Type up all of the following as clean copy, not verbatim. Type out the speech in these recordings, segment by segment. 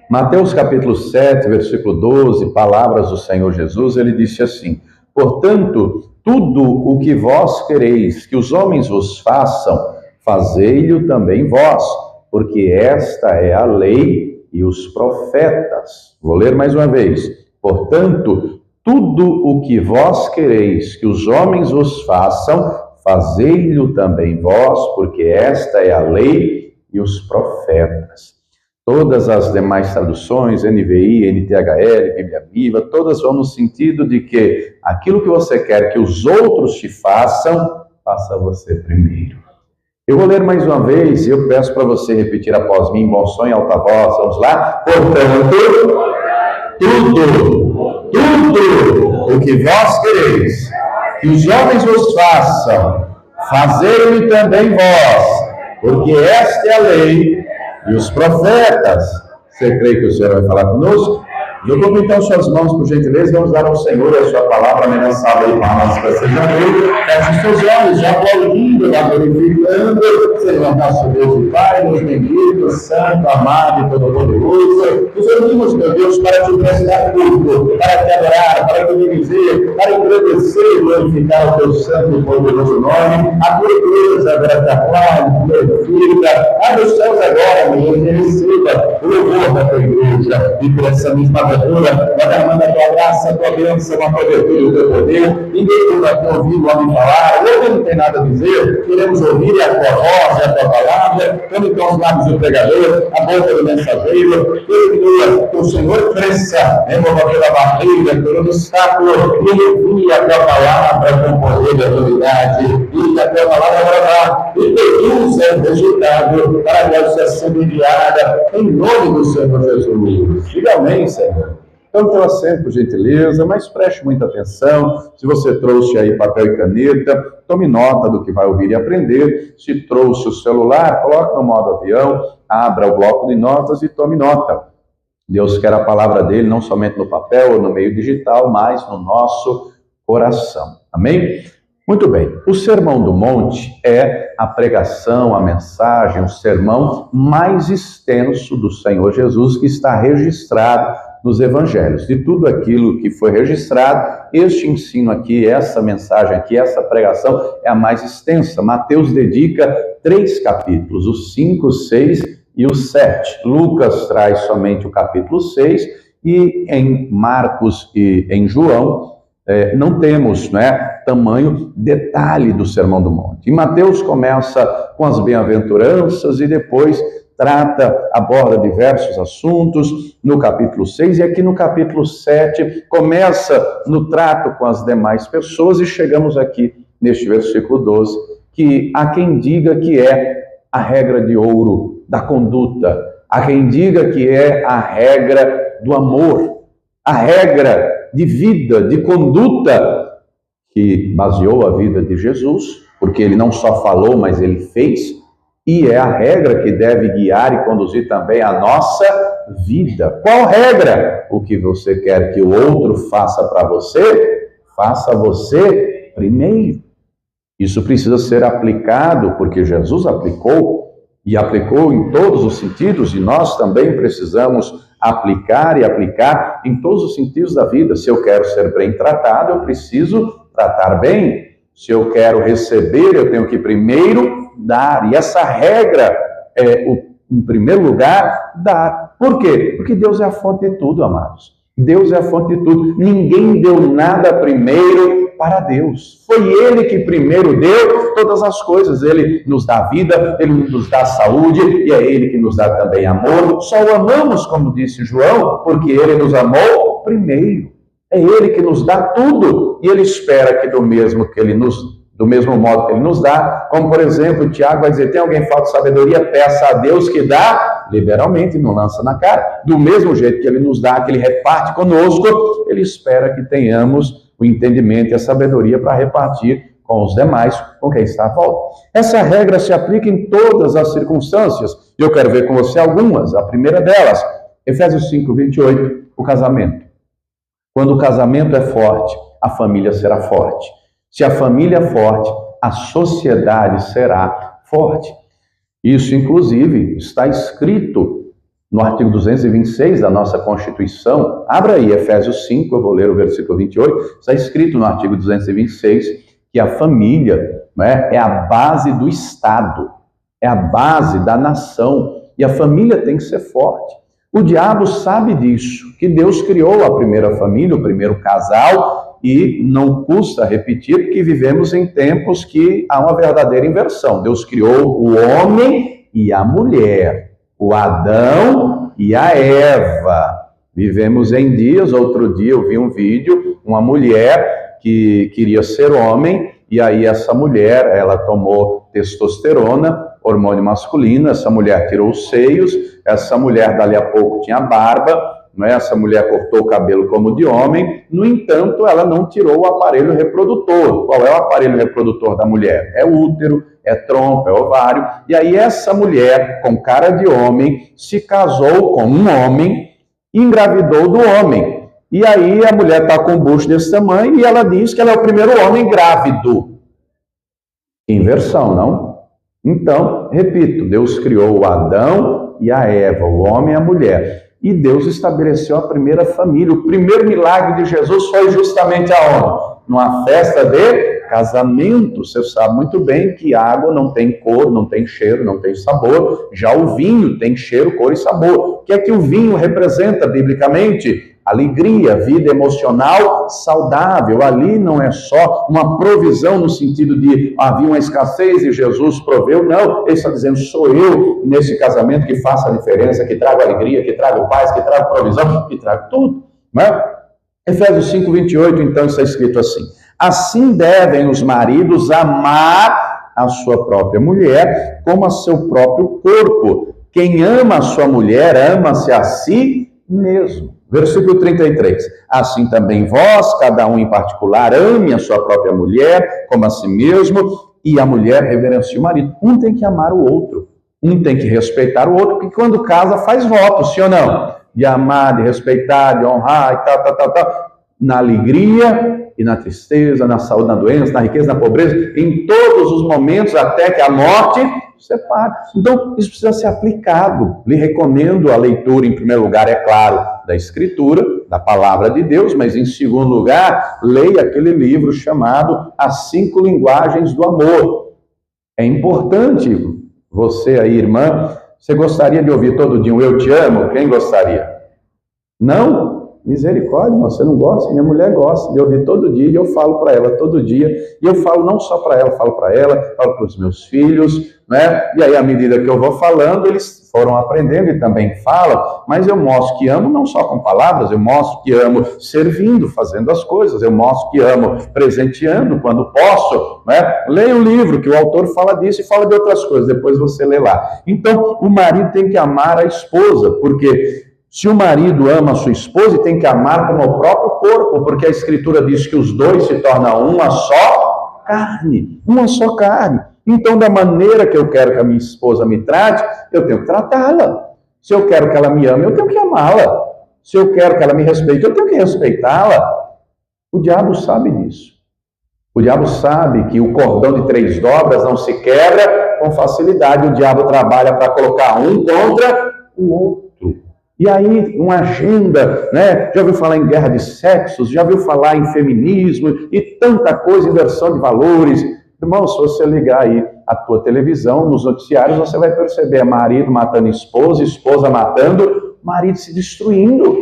Mateus capítulo 7, versículo 12, palavras do Senhor Jesus, ele disse assim: portanto, tudo o que vós quereis que os homens vos façam, fazei-lhe também vós, porque esta é a lei e os profetas. Vou ler mais uma vez. Portanto, tudo o que vós quereis que os homens vos façam, fazei-lhe também vós, porque esta é a lei e os profetas. Todas as demais traduções, NVI, NTHL, Bíblia Viva, todas vão no sentido de que aquilo que você quer que os outros te façam, faça você primeiro. Eu vou ler mais uma vez e eu peço para você repetir após mim, bom som em alta voz. Vamos lá? Portanto, tudo o que vós quereis que os homens vos façam, fazei-o também vós, porque esta é a lei e os profetas. Você crê que o Senhor vai falar conosco? Jogou então suas mãos, por gentileza, vamos dar ao Senhor a sua palavra, amém, salva e palmas para seja Deus. Feche os seus olhos, já aplaudindo, já glorificando, Senhor nosso Deus e Pai, nos bendito, santo, amado e todo-poderoso. Nos unimos, meu Deus, para te prestar culto, para te adorar, para te bendizer, para engrandecer e glorificar o teu santo e poderoso nome. A tua igreja, grata, glorifica. Abre os céus agora, meu Deus, e receba o louvor da tua igreja. E por essa mesma abertura, vai derramando a tua graça, a tua bênção, a tua virtude e o teu poder. Ninguém vai ter ouvido o homem falar, eu não tenho nada a dizer, queremos ouvir a tua voz, a tua palavra, quando então os lábios do pregador, a boca do mensageiro, que o Senhor cresça, remova pela barriga, pelo obstáculo, e envie a tua palavra com poder e autoridade, e que a tua palavra agora e produza o resultado para a glória sendo enviada, em nome do Senhor Jesus. Diga amém, Senhor. Então, teu assento, por gentileza, mas preste muita atenção. Se você trouxe aí papel e caneta, tome nota do que vai ouvir e aprender. Se trouxe o celular, coloque no modo avião, abra o bloco de notas e tome nota. Deus quer a palavra dele não somente no papel ou no meio digital, mas no nosso coração. Amém? Muito bem. O Sermão do Monte é a pregação, a mensagem, o sermão mais extenso do Senhor Jesus que está registrado nos evangelhos. De tudo aquilo que foi registrado, este ensino aqui, essa mensagem aqui, essa pregação é a mais extensa. Mateus dedica 3 capítulos, os 5, 6 e o 7. Lucas traz somente o capítulo 6 e em Marcos e em João não temos, tamanho detalhe do Sermão do Monte. E Mateus começa com as bem-aventuranças e depois aborda diversos assuntos no capítulo 6, e aqui no capítulo 7 começa no trato com as demais pessoas, e chegamos aqui neste versículo 12, que há quem diga que é a regra de ouro da conduta, há quem diga que é a regra do amor, a regra de vida, de conduta, que baseou a vida de Jesus, porque ele não só falou, mas ele fez, e é a regra que deve guiar e conduzir também a nossa vida. Qual regra? O que você quer que o outro faça para você, faça você primeiro. Isso precisa ser aplicado, porque Jesus aplicou, e aplicou em todos os sentidos, e nós também precisamos aplicar e aplicar em todos os sentidos da vida. Se eu quero ser bem tratado, eu preciso tratar bem. Se eu quero receber, eu tenho que primeiro dar. E essa regra é, em primeiro lugar, dar. Por quê? Porque Deus é a fonte de tudo, amados. Deus é a fonte de tudo. Ninguém deu nada primeiro para Deus. Foi Ele que primeiro deu todas as coisas. Ele nos dá vida, Ele nos dá saúde, e é Ele que nos dá também amor. Só o amamos, como disse João, porque Ele nos amou primeiro. É Ele que nos dá tudo, e Ele espera que do mesmo modo que Ele nos dá, como por exemplo, Tiago vai dizer, tem alguém falta de sabedoria? Peça a Deus que dá liberalmente, não lança na cara. Do mesmo jeito que Ele nos dá, que Ele reparte conosco, Ele espera que tenhamos o entendimento e a sabedoria para repartir com os demais, com quem está à volta. Essa regra se aplica em todas as circunstâncias. Eu quero ver com você algumas. A primeira delas, Efésios 5, 28, o casamento. Quando o casamento é forte, a família será forte. Se a família é forte, a sociedade será forte. Isso, inclusive, está escrito no artigo 226 da nossa Constituição, abra aí Efésios 5, eu vou ler o versículo 28, está escrito no artigo 226 que a família, né, é a base do Estado, é a base da nação, e a família tem que ser forte. O diabo sabe disso, que Deus criou a primeira família, o primeiro casal, e não custa repetir, porque vivemos em tempos que há uma verdadeira inversão. Deus criou o homem e a mulher, o Adão e a Eva. Vivemos em dias, outro dia eu vi um vídeo, uma mulher que queria ser homem, e aí essa mulher, ela tomou testosterona, hormônio masculino, essa mulher tirou os seios, essa mulher dali a pouco tinha barba, não é? Essa mulher cortou o cabelo como de homem, no entanto, ela não tirou o aparelho reprodutor. Qual é o aparelho reprodutor da mulher? É útero, é trompa, é ovário, e aí essa mulher, com cara de homem, se casou com um homem, engravidou do homem. E aí a mulher está com um bucho desse tamanho e ela diz que ela é o primeiro homem grávido. Inversão, não? Então, repito, Deus criou o Adão e a Eva, o homem e a mulher. E Deus estabeleceu a primeira família. O primeiro milagre de Jesus foi justamente aonde? Numa festa de casamento. Você sabe muito bem que água não tem cor, não tem cheiro, não tem sabor. Já o vinho tem cheiro, cor e sabor. O que é que o vinho representa biblicamente? Alegria, vida emocional saudável. Ali não é só uma provisão no sentido de havia uma escassez e Jesus proveu. Não, ele está dizendo, sou eu nesse casamento que faça a diferença, que trago alegria, que trago paz, que trago provisão, que trago tudo. Não é? Efésios 5, 28, então está escrito assim: assim devem os maridos amar a sua própria mulher como a seu próprio corpo. Quem ama a sua mulher, ama-se a si mesmo. Versículo 33. Assim também vós, cada um em particular, ame a sua própria mulher como a si mesmo, e a mulher reverencie o marido. Um tem que amar o outro, um tem que respeitar o outro, porque quando casa faz voto, sim ou não? De amar, de respeitar, de honrar e tal. Na alegria e na tristeza, na saúde, na doença, na riqueza, na pobreza, em todos os momentos, até que a morte separe. Então, isso precisa ser aplicado. Lhe recomendo a leitura, em primeiro lugar, é claro, da Escritura, da Palavra de Deus, mas em segundo lugar, leia aquele livro chamado As 5 Linguagens do Amor. É importante, você aí, irmã, você gostaria de ouvir todo dia um eu te amo? Quem gostaria? Não? Misericórdia, você não gosta? Minha mulher gosta de ouvir todo dia, e eu falo para ela todo dia, e eu falo não só para ela, falo para os meus filhos, né? E aí, à medida que eu vou falando, eles foram aprendendo e também falam, mas eu mostro que amo não só com palavras, eu mostro que amo servindo, fazendo as coisas, eu mostro que amo presenteando quando posso, né? Leia o livro, que o autor fala disso e fala de outras coisas, depois você lê lá. Então, o marido tem que amar a esposa, porque se o marido ama a sua esposa, tem que amar como o próprio corpo, porque a Escritura diz que os dois se tornam uma só carne, uma só carne. Então, da maneira que eu quero que a minha esposa me trate, eu tenho que tratá-la. Se eu quero que ela me ame, eu tenho que amá-la. Se eu quero que ela me respeite, eu tenho que respeitá-la. O diabo sabe disso. O diabo sabe que o cordão de 3 dobras não se quebra com facilidade. O diabo trabalha para colocar um contra o outro. E aí, uma agenda, né? Já ouviu falar em guerra de sexos, já ouviu falar em feminismo e tanta coisa, inversão de valores. Irmão, se você ligar aí a tua televisão, nos noticiários, você vai perceber marido matando esposa, esposa matando, marido se destruindo,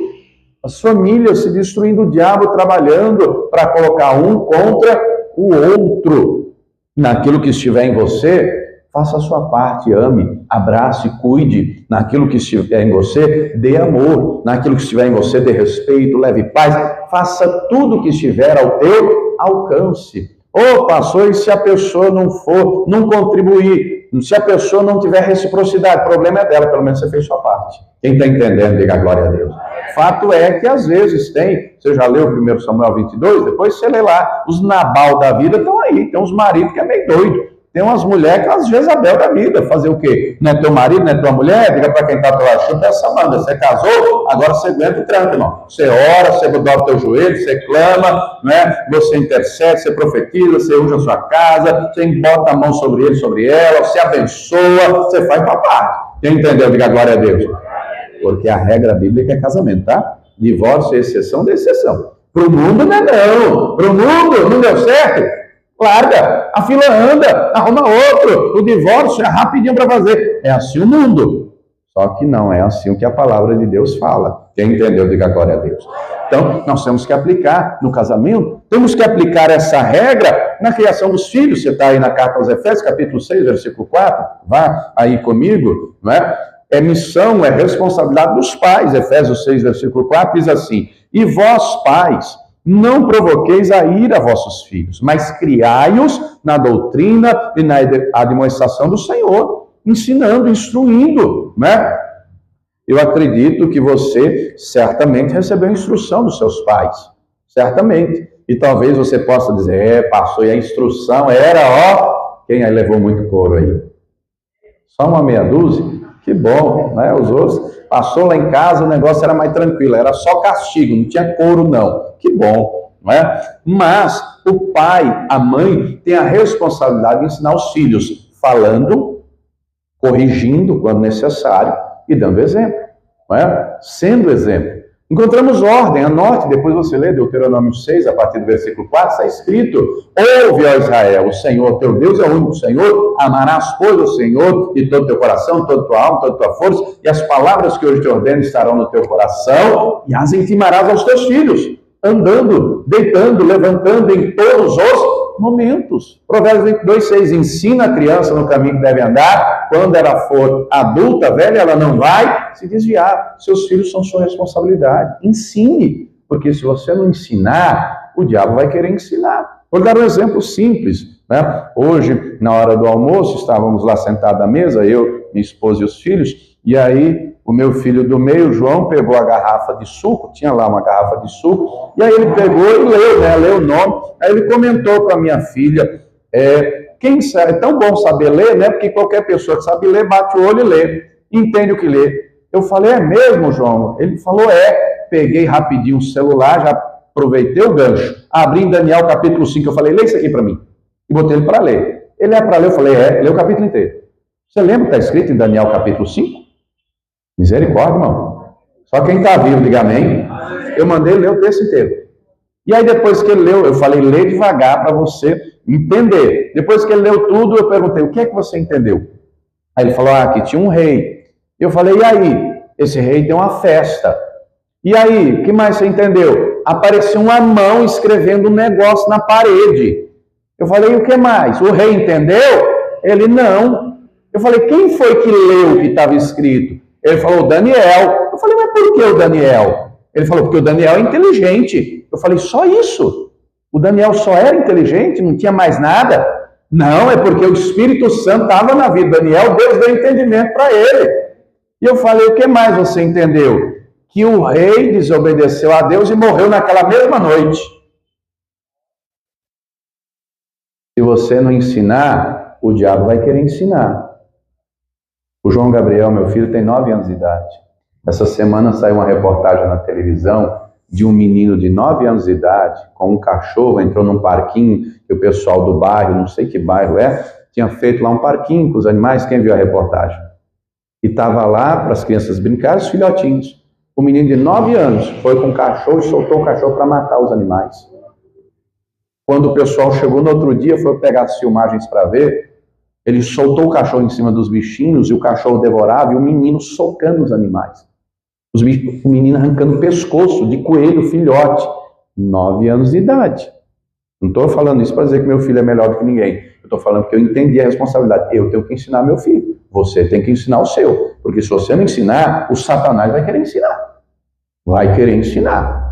as famílias se destruindo, o diabo trabalhando para colocar um contra o outro. Naquilo que estiver em você, faça a sua parte, ame, abrace, cuide. Naquilo que estiver em você, dê amor. Naquilo que estiver em você, dê respeito, leve paz. Faça tudo que estiver ao teu alcance. Pastor, e se a pessoa não for, não contribuir? Se a pessoa não tiver reciprocidade, o problema é dela, pelo menos você fez sua parte. Quem está entendendo, diga glória a Deus. Fato é que às vezes tem, você já leu 1 Samuel 22, depois você lê lá, os Nabal da vida estão aí, tem uns maridos que é meio doido. Tem umas mulheres que às vezes Jezabel da vida, fazer o quê? Não é teu marido, não é tua mulher? Diga para quem está pela chuta essa manda. Você casou, agora você aguenta o tranco, irmão. Você ora, você dobra o teu joelho, você clama, né? Você intercede, você profetiza, você usa a sua casa, você bota a mão sobre ele, sobre ela, você abençoa, você faz tua parte. Quem entendeu? Diga glória a Deus. Porque a regra bíblica é casamento, tá? Divórcio é exceção da exceção. Para o mundo não é não. Para o mundo não deu certo? Larga, a fila anda, arruma outro. O divórcio é rapidinho para fazer. É assim o mundo. Só que não é assim o que a palavra de Deus fala. Quem entendeu, diga glória a Deus. Então, nós temos que aplicar no casamento, temos que aplicar essa regra na criação dos filhos. Você está aí na carta aos Efésios, capítulo 6, versículo 4. Vá aí comigo, não é? É missão, é responsabilidade dos pais. Efésios 6, versículo 4 diz assim: e vós, pais, não provoqueis a ira a vossos filhos, mas criai-os na doutrina e na admoestação do Senhor, ensinando, instruindo, né? Eu acredito que você certamente recebeu instrução dos seus pais, certamente. E talvez você possa dizer, pastor, e a instrução era, ó, quem aí levou muito couro aí? Só uma meia dúzia? Que bom, né? Os outros, passou lá em casa, o negócio era mais tranquilo, era só castigo, não tinha couro não. Que bom, não é? Mas o pai, a mãe, tem a responsabilidade de ensinar os filhos, falando, corrigindo quando necessário e dando exemplo, não é? Sendo exemplo. Encontramos ordem, anote, depois você lê Deuteronômio 6, a partir do versículo 4, está escrito: ouve, ó Israel, o Senhor teu Deus é o único Senhor, amarás, pois, o Senhor de todo teu coração, toda tua alma, toda tua força, e as palavras que hoje te ordeno estarão no teu coração, e as intimarás aos teus filhos, andando, deitando, levantando em todos os momentos. Provérbios 22:6, ensina a criança no caminho que deve andar, quando ela for adulta, velha, ela não vai se desviar. Seus filhos são sua responsabilidade. Ensine, porque se você não ensinar, o diabo vai querer ensinar. Vou dar um exemplo simples, né? Hoje, na hora do almoço, estávamos lá sentados à mesa, eu, minha esposa e os filhos, e aí o meu filho do meio, João, pegou a garrafa de suco, tinha lá uma garrafa de suco, e aí ele pegou e leu, né? Leu o nome, aí ele comentou para minha filha, quem sabe, é tão bom saber ler, né? Porque qualquer pessoa que sabe ler, bate o olho e lê, entende o que lê. Eu falei, é mesmo, João? Ele falou, peguei rapidinho o celular, já aproveitei o gancho, abri em Daniel capítulo 5, eu falei, lê isso aqui para mim, e botei ele para ler. Ele é para ler, eu falei, lê o capítulo inteiro. Você lembra que está escrito em Daniel capítulo 5? Misericórdia, irmão. Só quem está vivo, diga amém. Eu mandei ler o texto inteiro. E aí depois que ele leu, eu falei, lê devagar para você entender. Depois que ele leu tudo, eu perguntei, o que é que você entendeu? Aí ele falou, que tinha um rei. Eu falei, e aí? Esse rei deu uma festa. E aí, o que mais você entendeu? Apareceu uma mão escrevendo um negócio na parede. Eu falei, e o que mais? O rei entendeu? Ele, não. Eu falei, quem foi que leu o que estava escrito? Ele falou, Daniel. Eu falei, mas por que o Daniel? Ele falou, porque o Daniel é inteligente. Eu falei, só isso? O Daniel só era inteligente? Não tinha mais nada? Não, é porque o Espírito Santo estava na vida de Daniel, Deus deu entendimento para ele. E eu falei, o que mais você entendeu? Que o rei desobedeceu a Deus e morreu naquela mesma noite. Se você não ensinar, o diabo vai querer ensinar. O João Gabriel, meu filho, tem 9 anos de idade. Essa semana saiu uma reportagem na televisão de um menino de 9 anos de idade com um cachorro, entrou num parquinho que o pessoal do bairro, não sei que bairro tinha feito lá um parquinho com os animais. Quem viu a reportagem? E estava lá para as crianças brincarem, os filhotinhos. O menino de 9 anos foi com o cachorro e soltou o cachorro para matar os animais. Quando o pessoal chegou no outro dia, foi pegar as filmagens para ver, ele soltou o cachorro em cima dos bichinhos e o cachorro devorava e o menino socando os animais. O menino arrancando o pescoço de coelho, filhote. 9 anos de idade. Não estou falando isso para dizer que meu filho é melhor do que ninguém. Eu estou falando porque eu entendi a responsabilidade. Eu tenho que ensinar meu filho. Você tem que ensinar o seu. Porque se você não ensinar, o Satanás vai querer ensinar. Vai querer ensinar.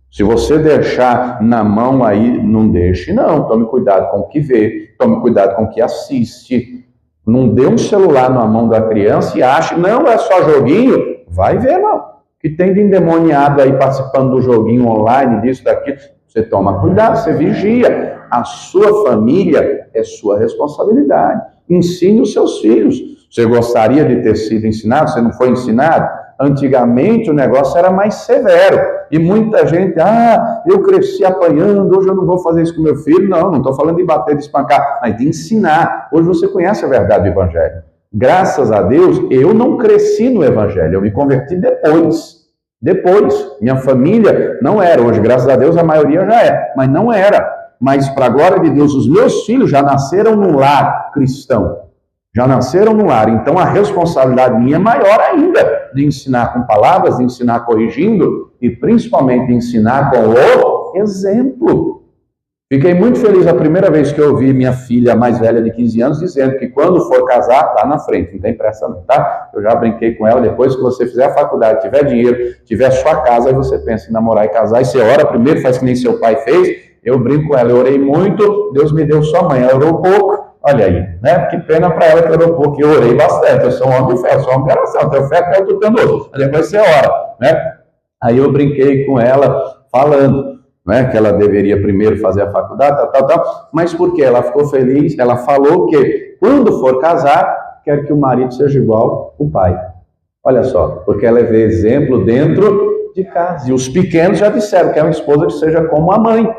Se você deixar na mão aí, não deixe não. Tome cuidado com o que vê. Tome cuidado com o que assiste. Não dê um celular na mão da criança e ache, não, é só joguinho. Vai ver, não. Que tem de endemoniado aí participando do joguinho online, disso, daquilo. Você toma cuidado, você vigia. A sua família é sua responsabilidade. Ensine os seus filhos. Você gostaria de ter sido ensinado? Você não foi ensinado? Antigamente o negócio era mais severo. E muita gente, eu cresci apanhando, hoje eu não vou fazer isso com meu filho. Não estou falando de bater, de espancar, mas de ensinar. Hoje você conhece a verdade do Evangelho. Graças a Deus, eu não cresci no Evangelho, eu me converti depois. Minha família não era, hoje graças a Deus a maioria já é, mas não era. Mas para a glória de Deus, os meus filhos já nasceram num lar cristão. Já nasceram no lar, então a responsabilidade minha é maior ainda, de ensinar com palavras, de ensinar corrigindo e principalmente de ensinar com o exemplo. Fiquei muito feliz a primeira vez que eu ouvi minha filha mais velha de 15 anos dizendo que quando for casar, lá na frente, não tem pressa não, tá? Eu já brinquei com ela, depois que você fizer a faculdade, tiver dinheiro, tiver sua casa, aí você pensa em namorar e casar, e você ora primeiro, faz que nem seu pai fez. Eu brinco com ela, eu orei muito, Deus me deu sua mãe, ela orou pouco. Olha aí, né? Que pena para ela que orou pouco, eu orei bastante, eu sou um homem de fé, eu sou um homem de oração, tenho fé até eu tô tendo outro, mas depois você ora, né? Aí eu brinquei com ela, falando, né, que ela deveria primeiro fazer a faculdade, tal, mas porque ela ficou feliz, ela falou que quando for casar, quer que o marido seja igual o pai. Olha só, porque ela vê exemplo dentro de casa, e os pequenos já disseram que é uma esposa que seja como a mãe.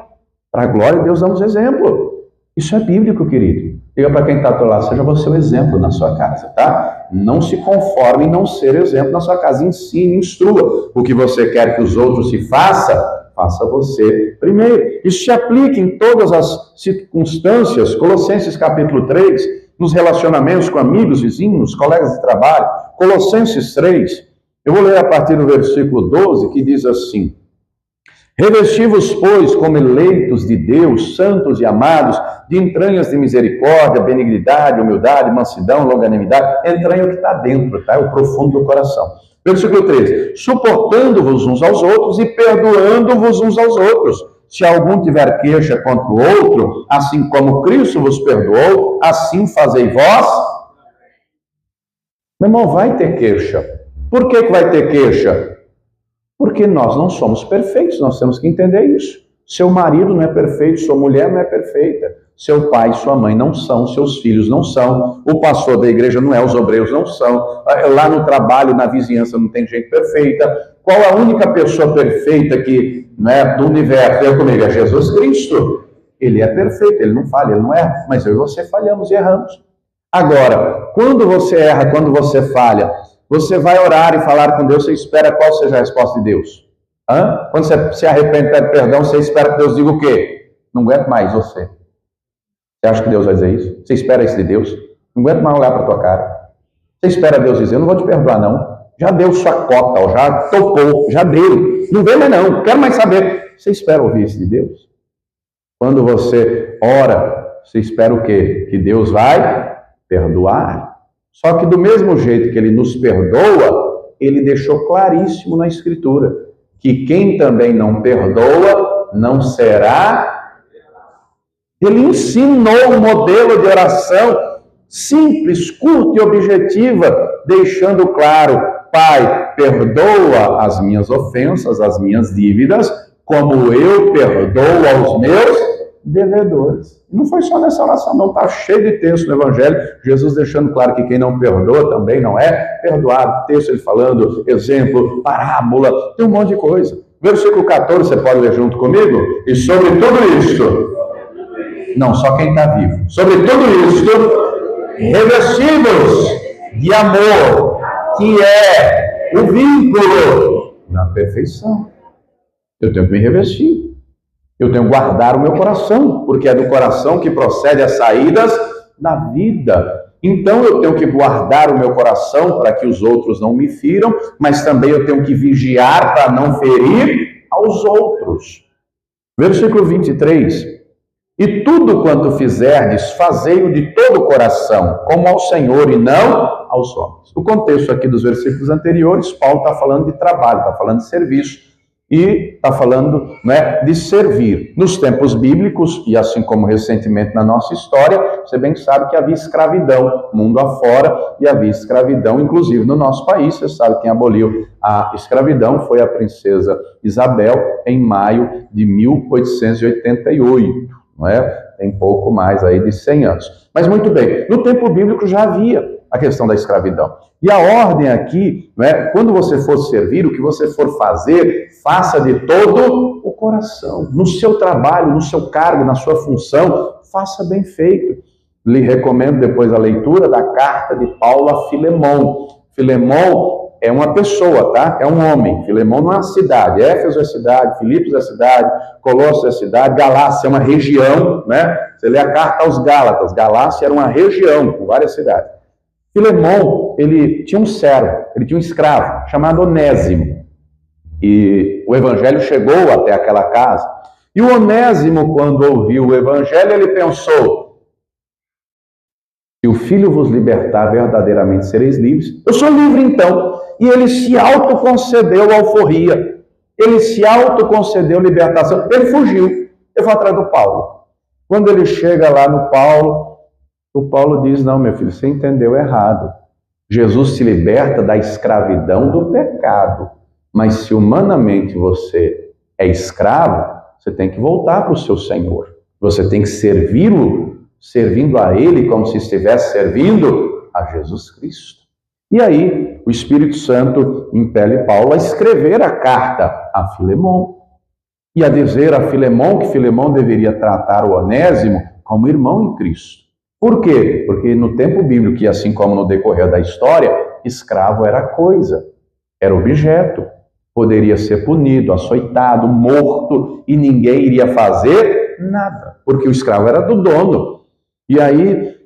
Para a glória de Deus, damos exemplo. Isso é bíblico, querido. Diga para quem está do lado, seja você o exemplo na sua casa, tá? Não se conforme em não ser exemplo na sua casa. Ensine, instrua. O que você quer que os outros se façam, faça você primeiro. Isso se aplica em todas as circunstâncias. Colossenses capítulo 3, nos relacionamentos com amigos, vizinhos, colegas de trabalho. Colossenses 3, eu vou ler a partir do versículo 12, que diz assim: revesti-vos, pois, como eleitos de Deus, santos e amados, de entranhas de misericórdia, benignidade, humildade, mansidão, longanimidade. Entranha o que está dentro, tá? É o profundo do coração. Versículo 13. Suportando-vos uns aos outros e perdoando-vos uns aos outros. Se algum tiver queixa contra o outro, assim como Cristo vos perdoou, assim fazei vós. Meu irmão, vai ter queixa. Por que vai ter queixa? Porque nós não somos perfeitos, nós temos que entender isso. Seu marido não é perfeito, sua mulher não é perfeita, seu pai e sua mãe não são, seus filhos não são, o pastor da igreja não é, os obreiros não são, lá no trabalho, na vizinhança não tem gente perfeita. Qual a única pessoa perfeita que, né, do universo? Eu comigo, é Jesus Cristo. Ele é perfeito, ele não falha, ele não erra, mas eu e você falhamos e erramos. Agora, quando você erra, quando você falha, você vai orar e falar com Deus, você espera qual seja a resposta de Deus? Quando você se arrepende e pede perdão, você espera que Deus diga o quê? Não aguento mais você. Você acha que Deus vai dizer isso? Você espera isso de Deus? Não aguento mais olhar para a tua cara. Você espera Deus dizer, eu não vou te perdoar não. Já deu sua cota, ó, já topou, já deu. Não vem mais não, quero mais saber. Você espera ouvir isso de Deus? Quando você ora, você espera o quê? Que Deus vai perdoar. Só que do mesmo jeito que ele nos perdoa, ele deixou claríssimo na Escritura que quem também não perdoa não será. Ele ensinou um modelo de oração simples, curta e objetiva, deixando claro: Pai, perdoa as minhas ofensas, as minhas dívidas, como eu perdoo aos meus devedores. Não foi só nessa oração, não, está cheio de texto no Evangelho, Jesus deixando claro que quem não perdoa também não é perdoado. Texto ele falando, exemplo, parábola, tem um monte de coisa. Versículo 14, você pode ler junto comigo? E sobre tudo isto, não, só quem está vivo, sobre tudo isto, revestidos de amor, que é o vínculo da perfeição. Eu tenho que me revestir. Eu tenho que guardar o meu coração, porque é do coração que procede as saídas da vida. Então eu tenho que guardar o meu coração para que os outros não me firam, mas também eu tenho que vigiar para não ferir aos outros. Versículo 23. E tudo quanto fizerdes, fazei-o de todo o coração, como ao Senhor e não aos homens. O contexto aqui dos versículos anteriores, Paulo está falando de trabalho, está falando de serviço. E está falando, né, de servir. Nos tempos bíblicos, e assim como recentemente na nossa história, você bem sabe que havia escravidão mundo afora, e havia escravidão, inclusive no nosso país. Você sabe quem aboliu a escravidão foi a princesa Isabel, em maio de 1888, não é? Tem pouco mais aí de 100 anos. Mas muito bem, no tempo bíblico já havia a questão da escravidão. E a ordem aqui, né, quando você for servir, o que você for fazer, faça de todo o coração. No seu trabalho, no seu cargo, na sua função, faça bem feito. lhe recomendo depois a leitura da carta de Paulo a Filemão. Filemão é uma pessoa, tá? É um homem. Filemão não é uma cidade. Éfeso é cidade, Filipos é cidade, Colossos é cidade, Galácia é uma região, né? Você lê a carta aos Gálatas. Galácia era uma região com várias cidades. Filemão, ele tinha um servo, ele tinha um escravo chamado Onésimo. E o evangelho chegou até aquela casa. E o Onésimo, quando ouviu o evangelho, ele pensou: se o Filho vos libertar, verdadeiramente sereis livres. Eu sou livre então. E ele se autoconcedeu alforria. Ele se autoconcedeu libertação. Ele fugiu. Ele foi atrás do Paulo. Quando ele chega lá no Paulo, o Paulo diz: não, meu filho, você entendeu errado. Jesus te liberta da escravidão do pecado. Mas se humanamente você é escravo, você tem que voltar para o seu Senhor. Você tem que servi-lo, servindo a Ele como se estivesse servindo a Jesus Cristo. E aí, o Espírito Santo impele Paulo a escrever a carta a Filemão. E a dizer a Filemão que Filemão deveria tratar o Onésimo como irmão em Cristo. Por quê? Porque no tempo bíblico, e assim como no decorrer da história, escravo era coisa, era objeto. Poderia ser punido, açoitado, morto, e ninguém iria fazer nada, porque o escravo era do dono. E aí,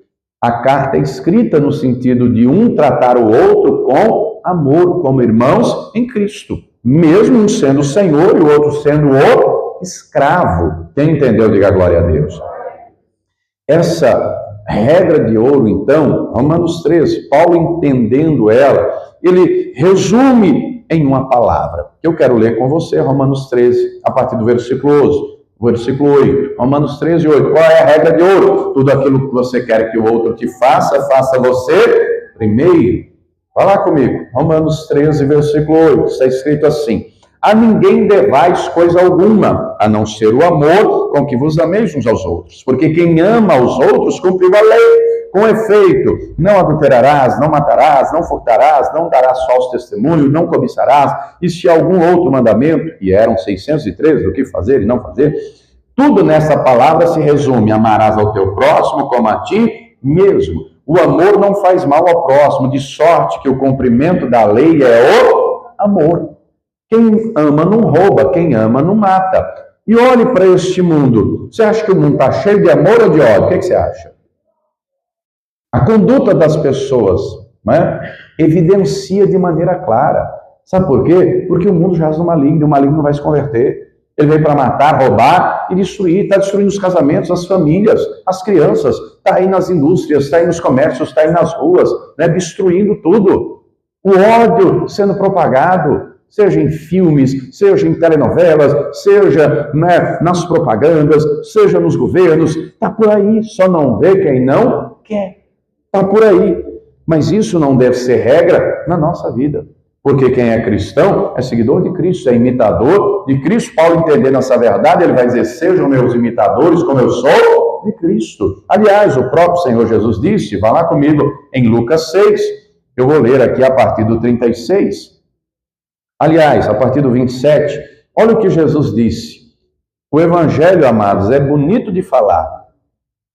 a carta é escrita no sentido de um tratar o outro com amor, como irmãos em Cristo, mesmo um sendo o Senhor e o outro sendo o escravo. Quem entendeu, diga glória a Deus. Essa regra de ouro, então, Romanos 13, Paulo entendendo ela, ele resume em uma palavra. Eu quero ler com você Romanos 13, a partir do versículo 8. Romanos 13, 8. Qual é a regra de ouro? Tudo aquilo que você quer que o outro te faça, faça você primeiro. Vai lá comigo. Romanos 13, versículo 8. Está escrito assim: a ninguém devais coisa alguma, a não ser o amor com que vos ameis uns aos outros. Porque quem ama aos outros cumpriu a lei. Com efeito, não adulterarás, não matarás, não furtarás, não darás falso testemunho, não cobiçarás, e se algum outro mandamento, e eram 613 do que fazer e não fazer, tudo nessa palavra se resume: amarás ao teu próximo como a ti mesmo. O amor não faz mal ao próximo, de sorte que o cumprimento da lei é o amor. Quem ama não rouba, quem ama não mata. E olhe para este mundo. Você acha que o mundo está cheio de amor ou de ódio? O que você acha? A conduta das pessoas, né, evidencia de maneira clara. Sabe por quê? Porque o mundo jaz no maligno, e o maligno não vai se converter. Ele veio para matar, roubar e destruir. Está destruindo os casamentos, as famílias, as crianças. Está aí nas indústrias, está aí nos comércios, está aí nas ruas, né, destruindo tudo. O ódio sendo propagado, seja em filmes, seja em telenovelas, seja, né, nas propagandas, seja nos governos. Está por aí, só não vê quem não quer. Está por aí. Mas isso não deve ser regra na nossa vida. Porque quem é cristão é seguidor de Cristo, é imitador de Cristo. Paulo, entendendo essa verdade, ele vai dizer: sejam meus imitadores como eu sou de Cristo. Aliás, o próprio Senhor Jesus disse, vá lá comigo em Lucas 6, eu vou ler aqui a partir do 36. Aliás, a partir do 27, olha o que Jesus disse. O evangelho, amados, é bonito de falar,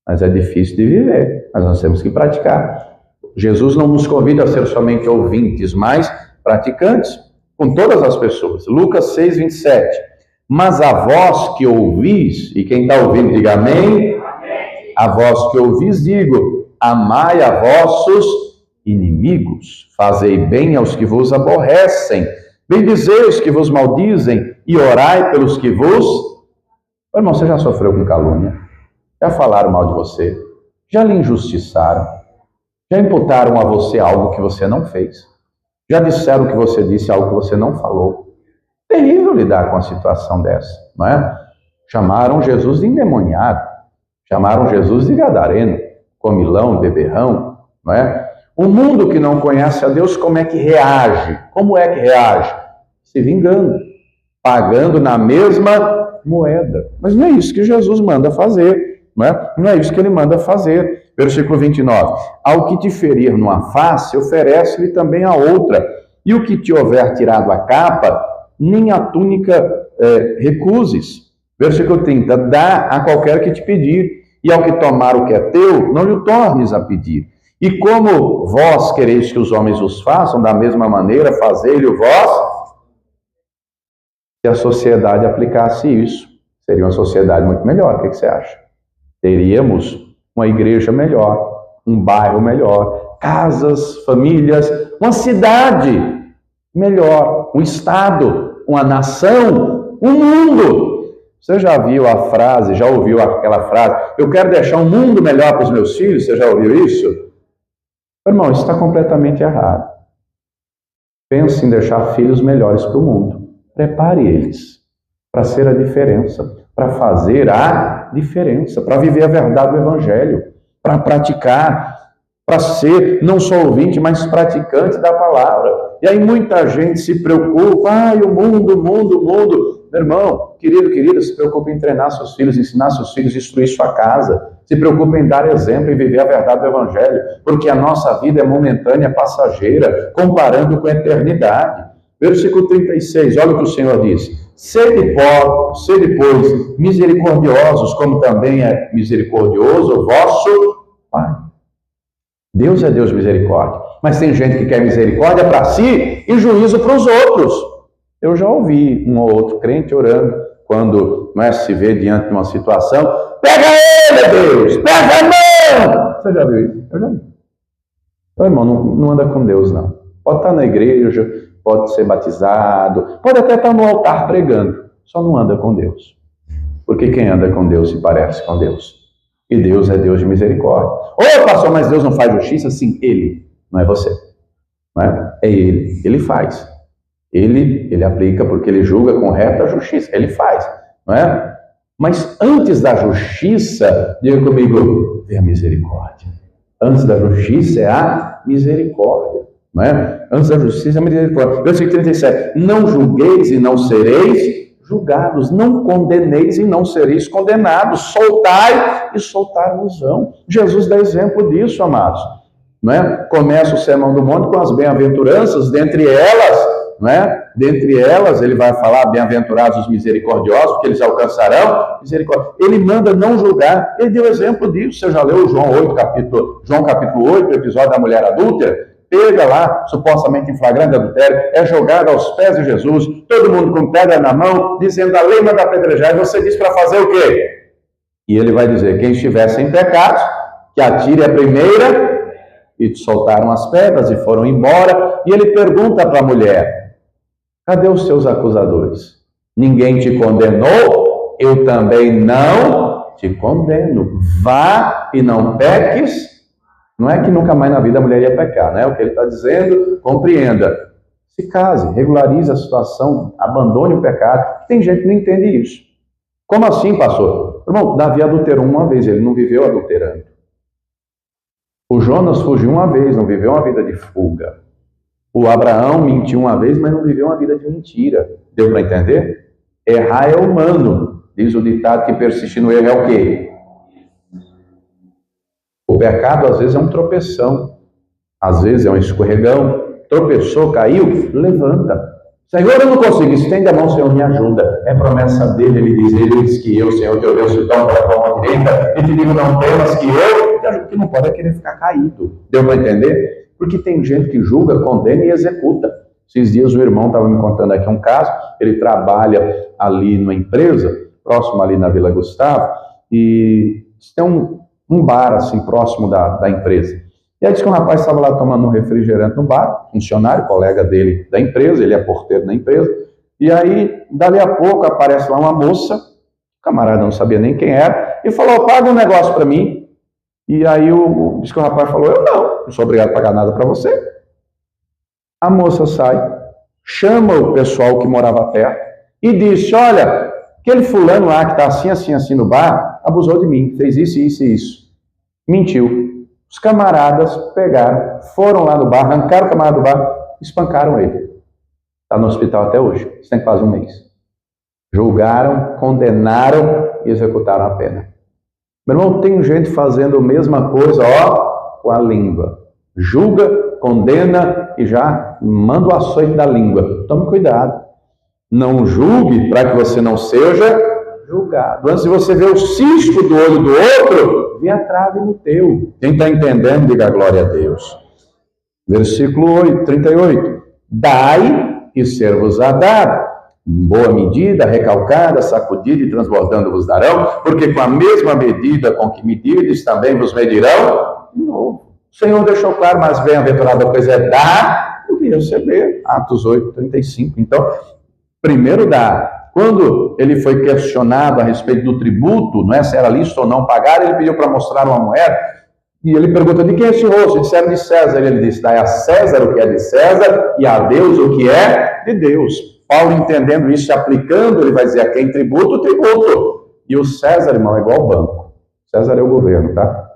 mas é difícil de viver. Mas nós temos que praticar. Jesus não nos convida a ser somente ouvintes, mas praticantes, com todas as pessoas. Lucas 6, 27. Mas a vós que ouvis, e quem está ouvindo diga amém. A vós que ouvis digo, amai a vossos inimigos, fazei bem aos que vos aborrecem, bendizei os que vos maldizem, e orai pelos que vos... Irmão, você já sofreu com calúnia? Já falaram mal de você? Já lhe injustiçaram? Já imputaram a você algo que você não fez? Já disseram que você disse algo que você não falou? Terrível lidar com uma situação dessa, não é? Chamaram Jesus de endemoniado, chamaram Jesus de gadareno, comilão, beberrão, não é? O mundo que não conhece a Deus, como é que reage? Como é que reage? Se vingando, pagando na mesma moeda. Mas não é isso que Jesus manda fazer. Não é isso que ele manda fazer. Versículo 29. Ao que te ferir numa face, oferece-lhe também a outra. E o que te houver tirado a capa, nem a túnica recuses. Versículo 30. Dá a qualquer que te pedir. E ao que tomar o que é teu, não lhe tornes a pedir. E como vós quereis que os homens os façam, da mesma maneira, fazei-lhe vós. Se a sociedade aplicasse isso, seria uma sociedade muito melhor. O que você acha? Teríamos uma igreja melhor, um bairro melhor, casas, famílias, uma cidade melhor, um estado, uma nação, um mundo. Você já viu a frase, já ouviu aquela frase, eu quero deixar um mundo melhor para os meus filhos? Você já ouviu isso? Irmão, isso está completamente errado. Pense em deixar filhos melhores para o mundo. Prepare eles para ser a diferença, para fazer a diferença, para viver a verdade do Evangelho, para praticar, para ser não só ouvinte, mas praticante da palavra. E aí muita gente se preocupa, o mundo. Meu irmão, querido, querida, se preocupe em treinar seus filhos, ensinar seus filhos, instruir sua casa. Se preocupe em dar exemplo e viver a verdade do Evangelho, porque a nossa vida é momentânea, passageira, comparando com a eternidade. Versículo 36, olha o que o Senhor diz. Sede, pois, misericordiosos, como também é misericordioso o vosso Pai. Deus é Deus de misericórdia, mas tem gente que quer misericórdia para si e juízo para os outros. Eu já ouvi um ou outro crente orando, quando se vê diante de uma situação, pega ele, Deus, pega não! Você já viu isso? Eu já vi. Então, irmão, não anda com Deus, não. Pode estar na igreja, pode ser batizado, pode até estar no altar pregando, só não anda com Deus. Porque quem anda com Deus se parece com Deus. E Deus é Deus de misericórdia. Ô, pastor, mas Deus não faz justiça? Sim, Ele, não é você. Não é? É Ele, Ele faz. Ele aplica porque Ele julga com reta justiça. Ele faz, não é? Mas antes da justiça, diga comigo, é a misericórdia. Antes da justiça é a misericórdia, não é? Antes da justiça é a misericórdia. Versículo 37, não julgueis e não sereis julgados, não condeneis e não sereis condenados, soltai e soltar-vos-ão. Jesus dá exemplo disso, amados. Não é? Começa o Sermão do Monte com as bem-aventuranças, dentre elas, não é? Dentre elas, ele vai falar, bem-aventurados os misericordiosos, porque eles alcançarão misericórdia. Ele manda não julgar, ele deu exemplo disso. Você já leu João capítulo 8, o episódio da mulher adúltera? Pega lá, supostamente em flagrante adultério, é jogado aos pés de Jesus, todo mundo com pedra na mão, dizendo a lei manda apedrejar, e você diz para fazer o quê? E ele vai dizer, quem estiver sem pecado, que atire a primeira, e soltaram as pedras e foram embora, e ele pergunta para a mulher, cadê os seus acusadores? Ninguém te condenou? Eu também não te condeno. Vá e não peques. Não é que nunca mais na vida a mulher ia pecar, né? O que ele está dizendo, compreenda. Se case, regularize a situação, abandone o pecado. Tem gente que não entende isso. Como assim, pastor? Irmão, Davi adulterou uma vez, ele não viveu adulterando. O Jonas fugiu uma vez, não viveu uma vida de fuga. O Abraão mentiu uma vez, mas não viveu uma vida de mentira. Deu para entender? Errar é humano. Diz o ditado que persistir no erro é o quê? O pecado, às vezes, é um tropeção. Às vezes, é um escorregão. Tropeçou, caiu, levanta. Senhor, eu não consigo. Estende a mão, Senhor, me ajuda. É promessa dele. Ele diz que eu, Senhor, teu Deus, então, para a tua mão direita, e te digo, não temas que eu... O que não pode é querer ficar caído. Deu para entender? Porque tem gente que julga, condena e executa. Esses dias o irmão estava me contando aqui um caso. Ele trabalha ali numa empresa, próximo ali na Vila Gustavo, e tem um bar assim próximo da empresa. E aí disse que um rapaz estava lá tomando um refrigerante no bar, funcionário, colega dele da empresa, ele é porteiro da empresa, e aí, dali a pouco, aparece lá uma moça, o camarada não sabia nem quem era, e falou, paga um negócio para mim. E aí disse que o rapaz falou, eu não sou obrigado a pagar nada para você. A moça sai, chama o pessoal que morava perto, e disse, olha, aquele fulano lá que está assim no bar, abusou de mim, fez isso e isso. Mentiu. Os camaradas pegaram, foram lá no bar, arrancaram o camarada do bar, espancaram ele. Está no hospital até hoje. Isso tem quase um mês. Julgaram, condenaram e executaram a pena. Meu irmão, tem gente fazendo a mesma coisa, com a língua. Julga, condena e já manda o açoite da língua. Tome cuidado. Não julgue para que você não seja julgado. Antes de você ver o cisco do olho do outro, vê a trave no teu. Quem está entendendo, diga glória a Deus. Versículo 38. Dai e ser-vos-á dado. Boa medida, recalcada, sacudida e transbordando vos darão, porque com a mesma medida com que medides, também vos medirão de novo. O Senhor deixou claro, mas bem-aventurada coisa é dar e receber. Atos 8, 35. Então, primeiro dá. Quando ele foi questionado a respeito do tributo, não é, se era lícito ou não pagar, ele pediu para mostrar uma moeda, e ele pergunta, de quem é esse rosto? Disseram de César. Ele disse, dai a César o que é de César, e a Deus o que é de Deus. Paulo, entendendo isso e aplicando, ele vai dizer, a quem tributo, tributo. E o César, irmão, é igual ao banco. César é o governo, tá?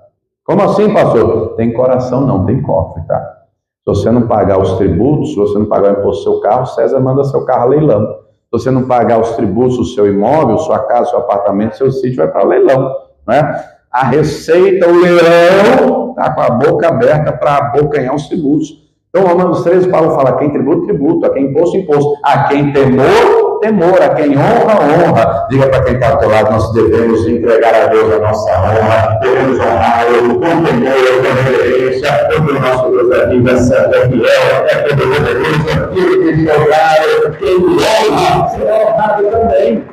Como assim, pastor? Tem coração, não tem cofre, tá? Se você não pagar os tributos, se você não pagar o imposto do seu carro, César manda seu carro a leilão. Se você não pagar os tributos do seu imóvel, sua casa, seu apartamento, seu sítio, vai para leilão, né? A receita, o leão, está com a boca aberta para abocanhar os tributos. Então, Romanos 13, Paulo fala, a quem tributo, tributo, a quem imposto, imposto, a quem temor, temor, a quem honra, honra. Diga para quem está ao teu lado, nós devemos entregar a Deus a nossa honra, devemos honrá-lo com temor, com reverência, porque o nosso Deus é vivo, é santo, é fiel, é poderoso, e quem honrar, quem honra, será honrado também.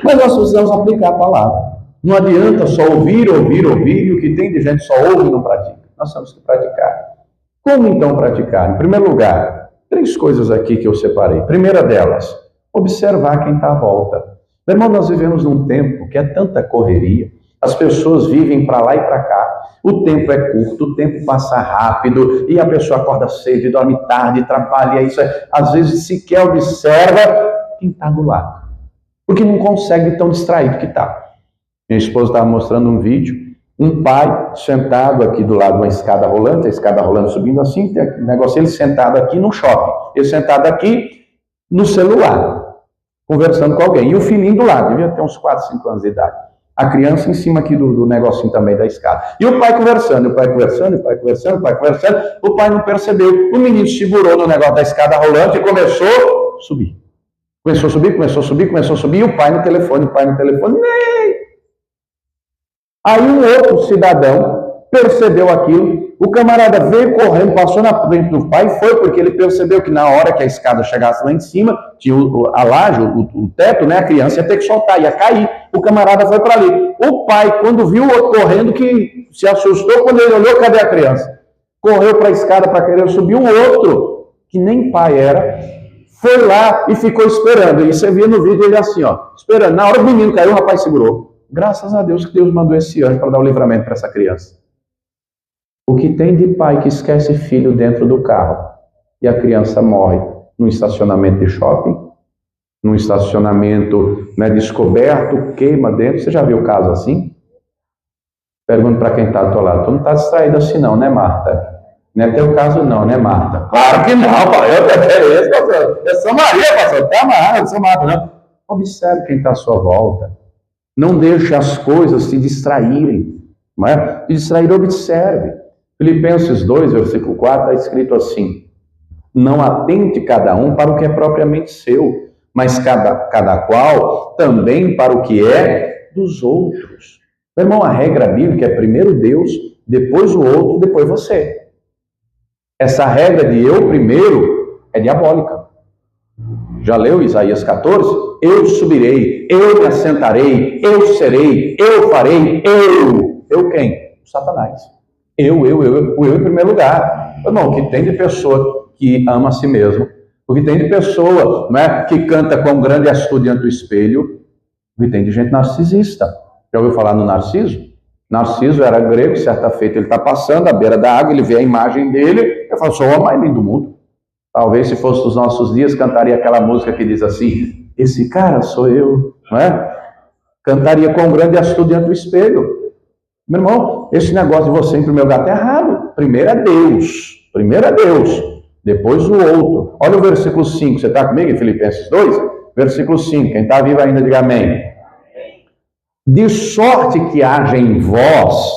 Mas nós precisamos aplicar a palavra. Não adianta só ouvir, e o que tem de gente só ouve e não pratica. Nós temos que praticar. Como então praticar? Em primeiro lugar, 3 coisas aqui que eu separei. Primeira delas, observar quem está à volta. Meu irmão, nós vivemos num tempo que é tanta correria, as pessoas vivem para lá e para cá, o tempo é curto, o tempo passa rápido, e a pessoa acorda cedo e dorme tarde, trabalha, isso às vezes sequer observa quem está do lado, porque não consegue tão distraído que está. Minha esposa estava mostrando um vídeo, um pai sentado aqui do lado de uma escada rolante, a escada rolando subindo assim, tem um negócio, ele sentado aqui no shopping, ele sentado aqui no celular, conversando com alguém, e o filhinho do lado, devia ter uns 4, 5 anos de idade. A criança em cima aqui do negocinho também da escada. E o pai conversando, o pai conversando, o pai não percebeu. O menino segurou no negócio da escada rolante e começou a subir. Começou a subir, e o pai no telefone, Ney! Aí um outro cidadão percebeu aquilo, o camarada veio correndo, passou na frente do pai, foi porque ele percebeu que na hora que a escada chegasse lá em cima, tinha a laje, o teto, né, a criança ia ter que soltar, ia cair, o camarada foi para ali. O pai, quando viu o outro correndo, que se assustou, quando ele olhou, cadê a criança? Correu para a escada para querer subir, o outro, que nem pai era, foi lá e ficou esperando, e você via no vídeo ele assim, ó, esperando, na hora que o menino caiu, o rapaz segurou. Graças a Deus que Deus mandou esse anjo para dar o livramento para essa criança. O que tem de pai que esquece filho dentro do carro e a criança morre num estacionamento de shopping, num estacionamento, né, descoberto, queima dentro. Você já viu o caso assim? Pergunto para quem está do teu lado. Tu não está distraído assim não, né, Marta? Não é teu caso não, né, Marta? Claro que não, pai. Eu quero esse, pastor. Eu sou Maria, pastor. Tá amarrado, eu sou Marta, não. Observe quem está à sua volta. Não deixe as coisas te distraírem. Não é? Te distrair, observe. Filipenses 2, versículo 4, está escrito assim: não atente cada um para o que é propriamente seu, mas cada qual também para o que é dos outros. Meu irmão, a regra bíblica é primeiro Deus, depois o outro, depois você. Essa regra de eu primeiro é diabólica. Já leu Isaías 14? Eu subirei, eu me assentarei, eu serei, eu farei, eu. Eu quem? O Satanás. Eu em primeiro lugar. Irmão, o que tem de pessoa que ama a si mesmo, o que tem de pessoa, não é, que canta com grande astúcia diante do espelho, o que tem de gente narcisista. Já ouviu falar no Narciso? Narciso era grego, certa feita ele está passando à beira da água, ele vê a imagem dele, ele fala, sou o homem mais lindo do mundo. Talvez se fosse dos nossos dias, cantaria aquela música que diz assim, esse cara sou eu, não é? Cantaria com grande astúcia diante do espelho. Meu irmão, esse negócio de você em primeiro lugar está errado. Primeiro é Deus, depois o outro. Olha o versículo 5, você está comigo em Filipenses 2? Versículo 5, quem está vivo ainda diga amém. De sorte que haja em vós,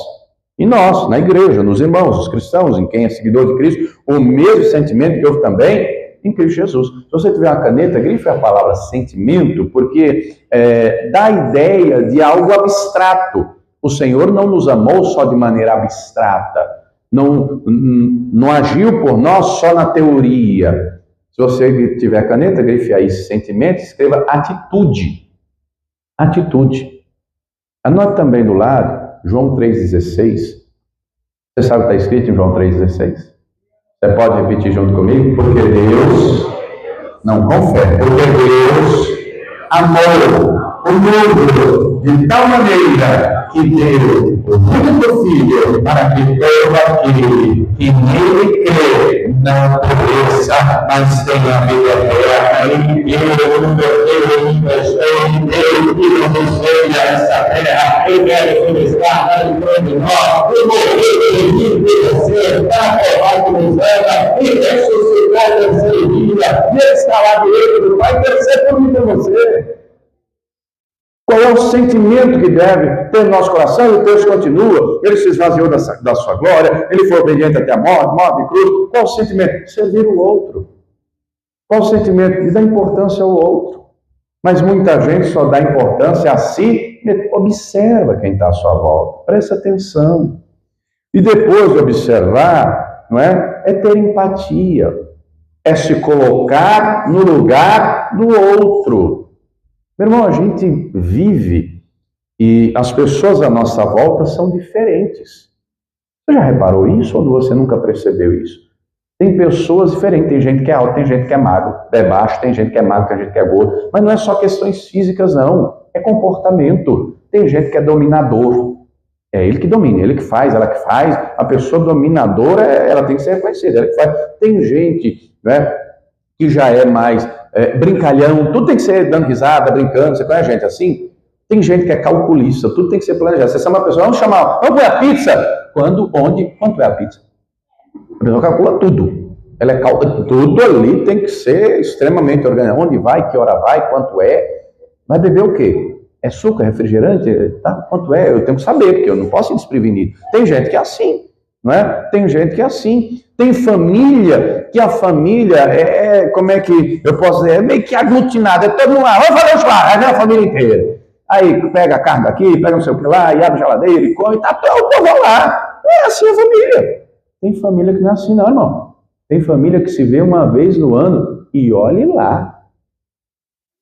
em nós, na igreja, nos irmãos, os cristãos, em quem é seguidor de Cristo, o mesmo sentimento que houve também em Cristo Jesus. Se você tiver uma caneta, grife a palavra sentimento, porque dá a ideia de algo abstrato. O Senhor não nos amou só de maneira abstrata, não agiu por nós só na teoria. Se você tiver caneta, grife aí sentimento, escreva atitude. Atitude. Anote também do lado, João 3,16. Você sabe o que está escrito em João 3,16? Você pode repetir junto comigo? Porque Deus, não confere, porque Deus amou o mundo de tal maneira que deu o único Filho para que todo aquele que nele crê não pereça, mas tenha vida eterna. Eu estou em Deus que não seja essa terra. Eu quero que está dentro de nós. Eu morri e envelhecer para provar que nos ama e ressuscitar a terceira dia. E ele está lá direito do Pai, intercede por mim e por você. Qual é o sentimento que deve ter no nosso coração? E o texto continua. Ele se esvaziou da sua glória, ele foi obediente até a morte de cruz. Qual o sentimento? Servir o outro. Qual o sentimento? De dar importância ao outro. Mas muita gente só dá importância a si. Observa quem está à sua volta. Presta atenção. E depois de observar, não é? É ter empatia. É se colocar no lugar do outro. Meu irmão, a gente vive e as pessoas à nossa volta são diferentes. Você já reparou isso ou você nunca percebeu isso? Tem pessoas diferentes, tem gente que é alto, tem gente que é magro, é baixo, tem gente que é magro, tem gente que é gordo. Mas não é só questões físicas, não. É comportamento. Tem gente que é dominador. É ele que domina, ele que faz, ela que faz. A pessoa dominadora, ela tem que ser reconhecida, ela que faz. Tem gente, né, que já é mais brincalhão, tudo tem que ser dando risada, brincando. Você conhece gente assim? Tem gente que é calculista, tudo tem que ser planejado. Você chama uma pessoa, vamos comer a pizza? Quando, onde, quanto é a pizza? A pessoa calcula tudo. Ela tudo ali tem que ser extremamente organizado. Onde vai, que hora vai, quanto é. Vai beber o quê? É suco, é refrigerante? Tá? Quanto é? Eu tenho que saber, porque eu não posso ir desprevenido. Tem gente que é assim, não é? Tem gente que é assim. Tem família, que a família como é que eu posso dizer, é meio que aglutinada, é todo mundo lá, vamos fazer o churrasco, é a família inteira. Aí pega a carne daqui, pega não sei o que lá, e abre a geladeira e come, tá todo o povo lá. É assim a família. Tem família que não é assim não, irmão. Tem família que se vê uma vez no ano e olhe lá.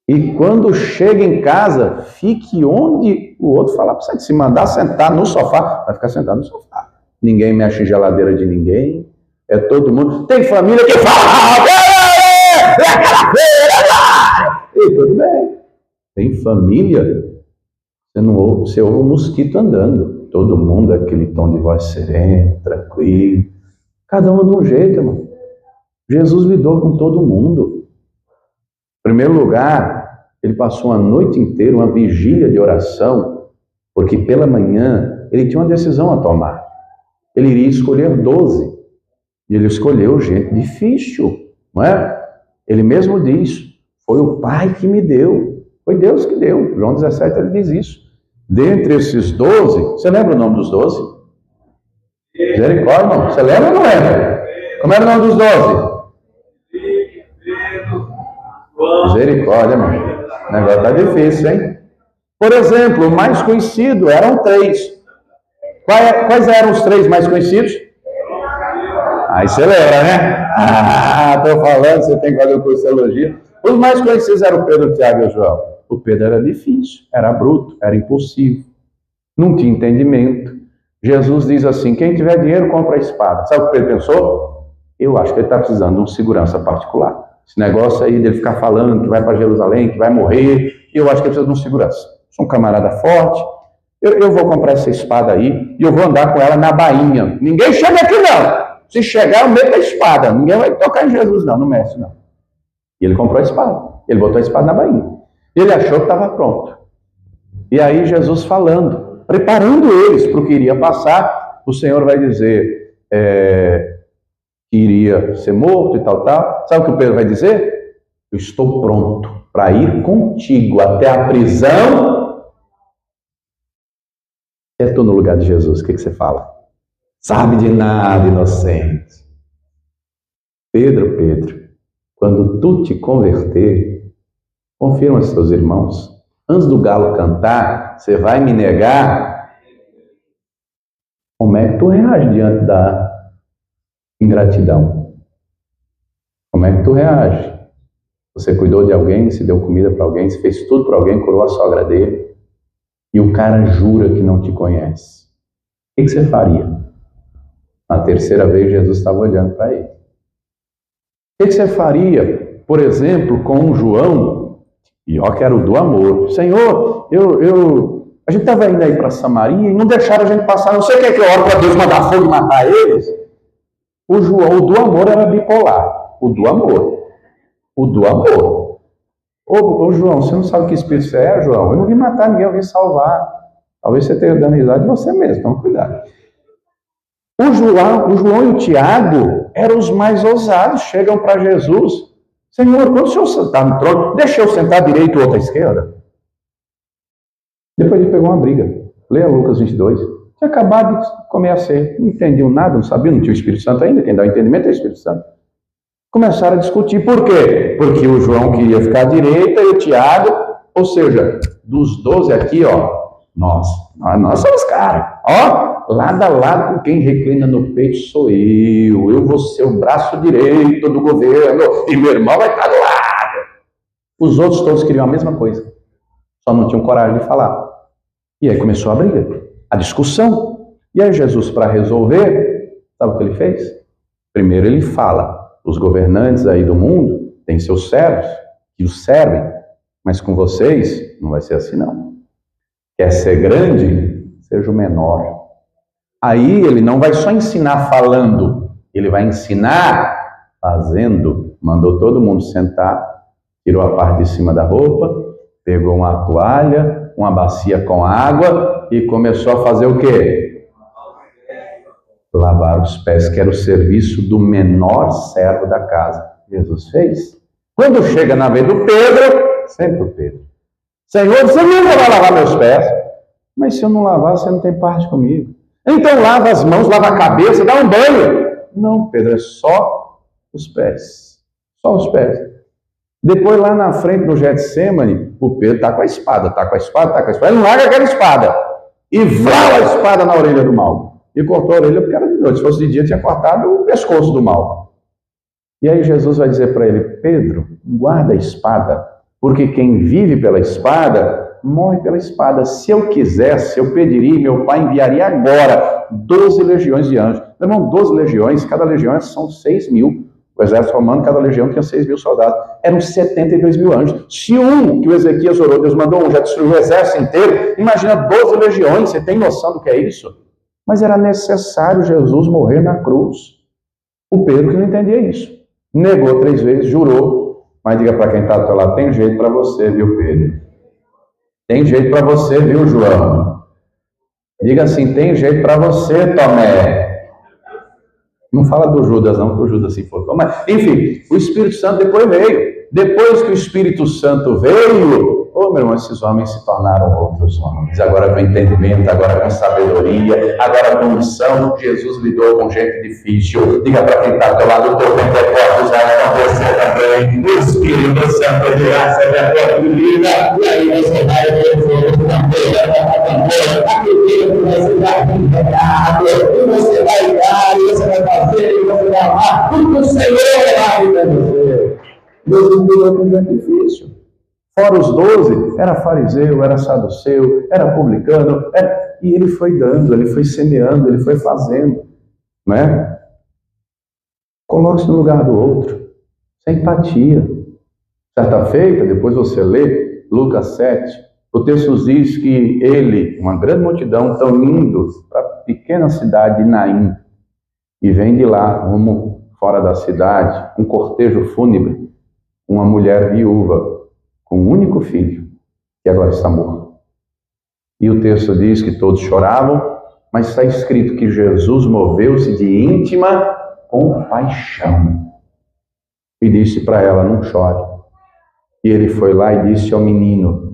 E quando chega em casa, fique onde o outro falar para você, se mandar sentar no sofá, vai ficar sentado no sofá. Ninguém mexe em geladeira de ninguém. É todo mundo. Tem família que fala, é aquela feira lá. E tudo bem. Tem família, você ouve um mosquito andando. Todo mundo é aquele tom de voz sereno, tranquilo. Cada um de um jeito, irmão. Jesus lidou com todo mundo. Em primeiro lugar, ele passou uma noite inteira, uma vigília de oração, porque pela manhã ele tinha uma decisão a tomar. Ele iria escolher 12. E ele escolheu gente difícil, não é? Ele mesmo diz, foi o Pai que me deu. Foi Deus que deu. João 17, ele diz isso. Dentre esses 12, você lembra o nome dos 12? Misericórdia, não. Você lembra ou não lembra? Como era o nome dos 12? Misericórdia, irmão. O negócio tá difícil, hein? Por exemplo, o mais conhecido eram 3. Quais eram os 3 mais conhecidos? Aí você lembra, né? Estou falando, você tem que fazer o curso de teologia. Os mais conhecidos eram o Pedro, o Tiago e o João. O Pedro era difícil, era bruto, era impulsivo, não tinha entendimento. Jesus diz assim, quem tiver dinheiro, compra a espada. Sabe o que Pedro pensou? Eu acho que ele está precisando de um segurança particular. Esse negócio aí dele ficar falando que vai para Jerusalém, que vai morrer, eu acho que ele precisa de um segurança. Sou um camarada forte, eu vou comprar essa espada aí e eu vou andar com ela na bainha. Ninguém chega aqui não. Se chegar, eu meto a espada. Ninguém vai tocar em Jesus, não mexe, não. E ele comprou a espada. Ele botou a espada na bainha. Ele achou que estava pronto. E aí Jesus falando, preparando eles para o que iria passar, o Senhor vai dizer que iria ser morto e tal. Sabe o que o Pedro vai dizer? Eu estou pronto para ir contigo até a prisão. Eu estou no lugar de Jesus, o que você fala? Sabe de nada, inocente. Pedro, quando tu te converter, confirma seus irmãos, antes do galo cantar, você vai me negar? Como é que tu reage diante da ingratidão? Como é que tu reage? Você cuidou de alguém, se deu comida para alguém, se fez tudo para alguém, curou a sogra dele, e o cara jura que não te conhece. O que você faria? Na terceira vez, Jesus estava olhando para ele. O que você faria, por exemplo, com um João, e ó que era o do amor? Senhor, a gente estava indo aí para Samaria e não deixaram a gente passar, não sei o que eu oro para Deus mandar fogo e matar eles. O João, o do amor, era bipolar. O do amor. Ô João, você não sabe o que espírito você é, João? Eu não vim matar ninguém, eu vim salvar. Talvez você esteja dando risada de você mesmo, então cuidado. O João e o Tiago eram os mais ousados, chegam para Jesus. Senhor, quando o senhor sentar no trono, deixa eu sentar direito ou outra à esquerda. Depois ele pegou uma briga. Leia Lucas 22. Tinha acabado de comer a ceia. Não entendiam nada, não sabiam, não tinha o Espírito Santo ainda. Quem dá o entendimento é o Espírito Santo. Começaram a discutir. Por quê? Porque o João queria ficar à direita e o Tiago, ou seja, dos 12 aqui, ó, nós somos caras. Ó, lado a lado com quem reclina no peito sou eu vou ser o braço direito do governo e meu irmão vai estar do lado. Os outros todos queriam a mesma coisa, só não tinham coragem de falar. E aí começou a briga, a discussão. E aí Jesus, para resolver, sabe o que ele fez? Primeiro ele fala, os governantes aí do mundo têm seus servos que os servem, mas com vocês não vai ser assim não. Quer ser grande? Seja o menor. Aí ele não vai só ensinar falando, ele vai ensinar fazendo. Mandou todo mundo sentar, tirou a parte de cima da roupa, pegou uma toalha, uma bacia com água e começou a fazer o quê? Lavar os pés, que era o serviço do menor servo da casa. Jesus fez. Quando chega na vez do Pedro, sempre o Pedro. Senhor, você nunca vai lavar meus pés. Mas se eu não lavar, você não tem parte comigo. Então lava as mãos, lava a cabeça, dá um banho. Não, Pedro, é só os pés. Só os pés. Depois lá na frente no Getsemane, o Pedro está com a espada. Ele não larga aquela espada. E vrala a espada na orelha do mal. E cortou a orelha porque era de noite. Se fosse de dia, tinha cortado o pescoço do mal. E aí Jesus vai dizer para ele, Pedro, guarda a espada, porque quem vive pela espada morre pela espada. Se eu quisesse, eu pediria, meu pai enviaria agora 12 legiões de anjos. Meu irmão, 12 legiões, cada legião são 6 mil. O exército romano, cada legião tinha 6 mil soldados. Eram 72 mil anjos. Se um que o Ezequias orou, Deus mandou um, já destruiu o exército inteiro, imagina 12 legiões, você tem noção do que é isso? Mas era necessário Jesus morrer na cruz. O Pedro que não entendia isso. Negou 3 vezes, jurou, mas diga para quem está do teu lado, tem jeito para você, viu, Pedro? Tem jeito para você, viu, João? Diga assim, tem jeito para você, Tomé. Não fala do Judas, não, porque o Judas se enforcou. Mas, enfim, o Espírito Santo depois veio. Depois que o Espírito Santo veio, meu irmão, esses homens se tornaram outros homens. Agora com entendimento, agora com sabedoria, agora com unção. Jesus lidou com gente difícil. Diga para quem está do teu lado, o teu Pentecostes vai acontecer também. O Espírito Santo virá sobre a tua vida. E aí você vai ver o aquele que você vai entregar, e você vai dar, e você vai fazer, e você vai amar. Tudo o Senhor vai para você. Deus lidou com gente difícil. Fora os 12, era fariseu, era saduceu, era publicano, e ele foi dando, ele foi semeando, ele foi fazendo, não é? Coloque-se no lugar do outro, sem empatia. Certa feita, depois você lê Lucas 7, o texto diz que ele, uma grande multidão, estão indo para a pequena cidade de Naim, e vem de lá, rumo fora da cidade, um cortejo fúnebre, uma mulher viúva, com um único filho, que agora está morto. E o texto diz que todos choravam, mas está escrito que Jesus moveu-se de íntima compaixão. E disse para ela, não chore. E ele foi lá e disse ao menino,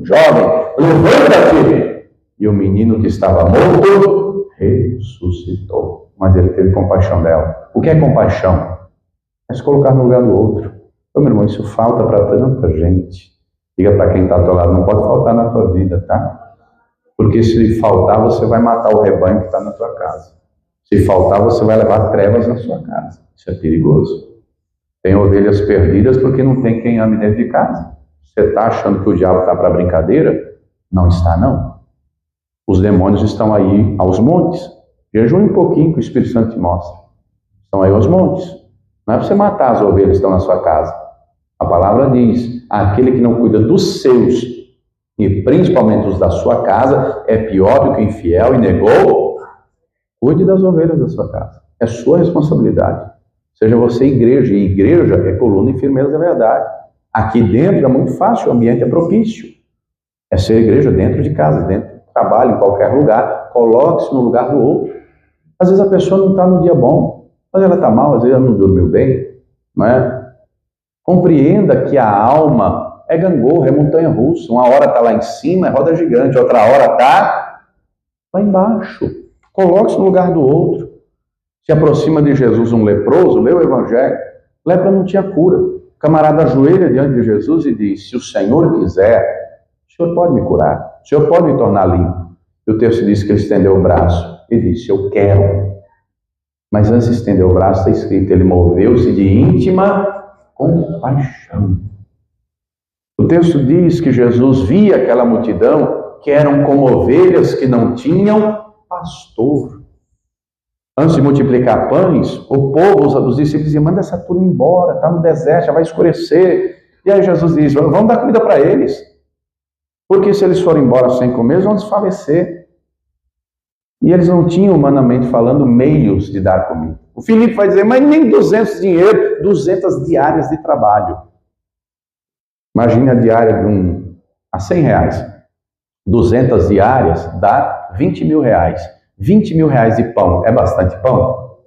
jovem, levanta-te! E o menino que estava morto, ressuscitou. Mas ele teve compaixão dela. O que é compaixão? É se colocar no lugar do outro. Ô, meu irmão, isso falta para tanta gente. Diga para quem está ao teu lado, não pode faltar na tua vida, tá? Porque se faltar, você vai matar o rebanho que está na tua casa. Se faltar, você vai levar trevas na sua casa. Isso é perigoso. Tem ovelhas perdidas porque não tem quem ame dentro de casa. Você está achando que o diabo está para brincadeira? Não está, não. Os demônios estão aí aos montes. Jejue um pouquinho que o Espírito Santo te mostra. Estão aí aos montes. Não é para você matar as ovelhas que estão na sua casa. A palavra diz, aquele que não cuida dos seus, e principalmente os da sua casa, é pior do que o infiel e negou. Cuide das ovelhas da sua casa. É sua responsabilidade. Seja você igreja, e igreja é coluna e firmeza da verdade. Aqui dentro é muito fácil, o ambiente é propício. É ser igreja dentro de casa, dentro do trabalho, em qualquer lugar. Coloque-se no lugar do outro. Às vezes a pessoa não está no dia bom, às vezes ela está mal, às vezes ela não dormiu bem, não é? Compreenda que a alma é gangorra, é montanha-russa. Uma hora está lá em cima, é roda gigante, outra hora está lá embaixo. Coloque-se no lugar do outro. Se aproxima de Jesus um leproso, lê o Evangelho. Lepra não tinha cura. O camarada ajoelha diante de Jesus e diz, se o Senhor quiser, o Senhor pode me curar, o Senhor pode me tornar limpo. E o texto diz que ele estendeu o braço e disse, eu quero. Mas antes de estender o braço, está escrito, ele moveu-se de íntima compaixão. O texto diz que Jesus via aquela multidão que eram como ovelhas que não tinham pastor. Antes de multiplicar pães, o povo, os discípulos diziam, manda essa turma embora, está no deserto, já vai escurecer. E aí Jesus diz, vamos dar comida para eles. Porque se eles forem embora sem comer, eles vão desfalecer. E eles não tinham, humanamente falando, meios de dar comida. O Filipe vai dizer, mas nem 200 dinheiro, 200 diárias de trabalho. Imagine a diária a 100 reais. 200 diárias dá 20 mil reais. 20 mil reais de pão, é bastante pão?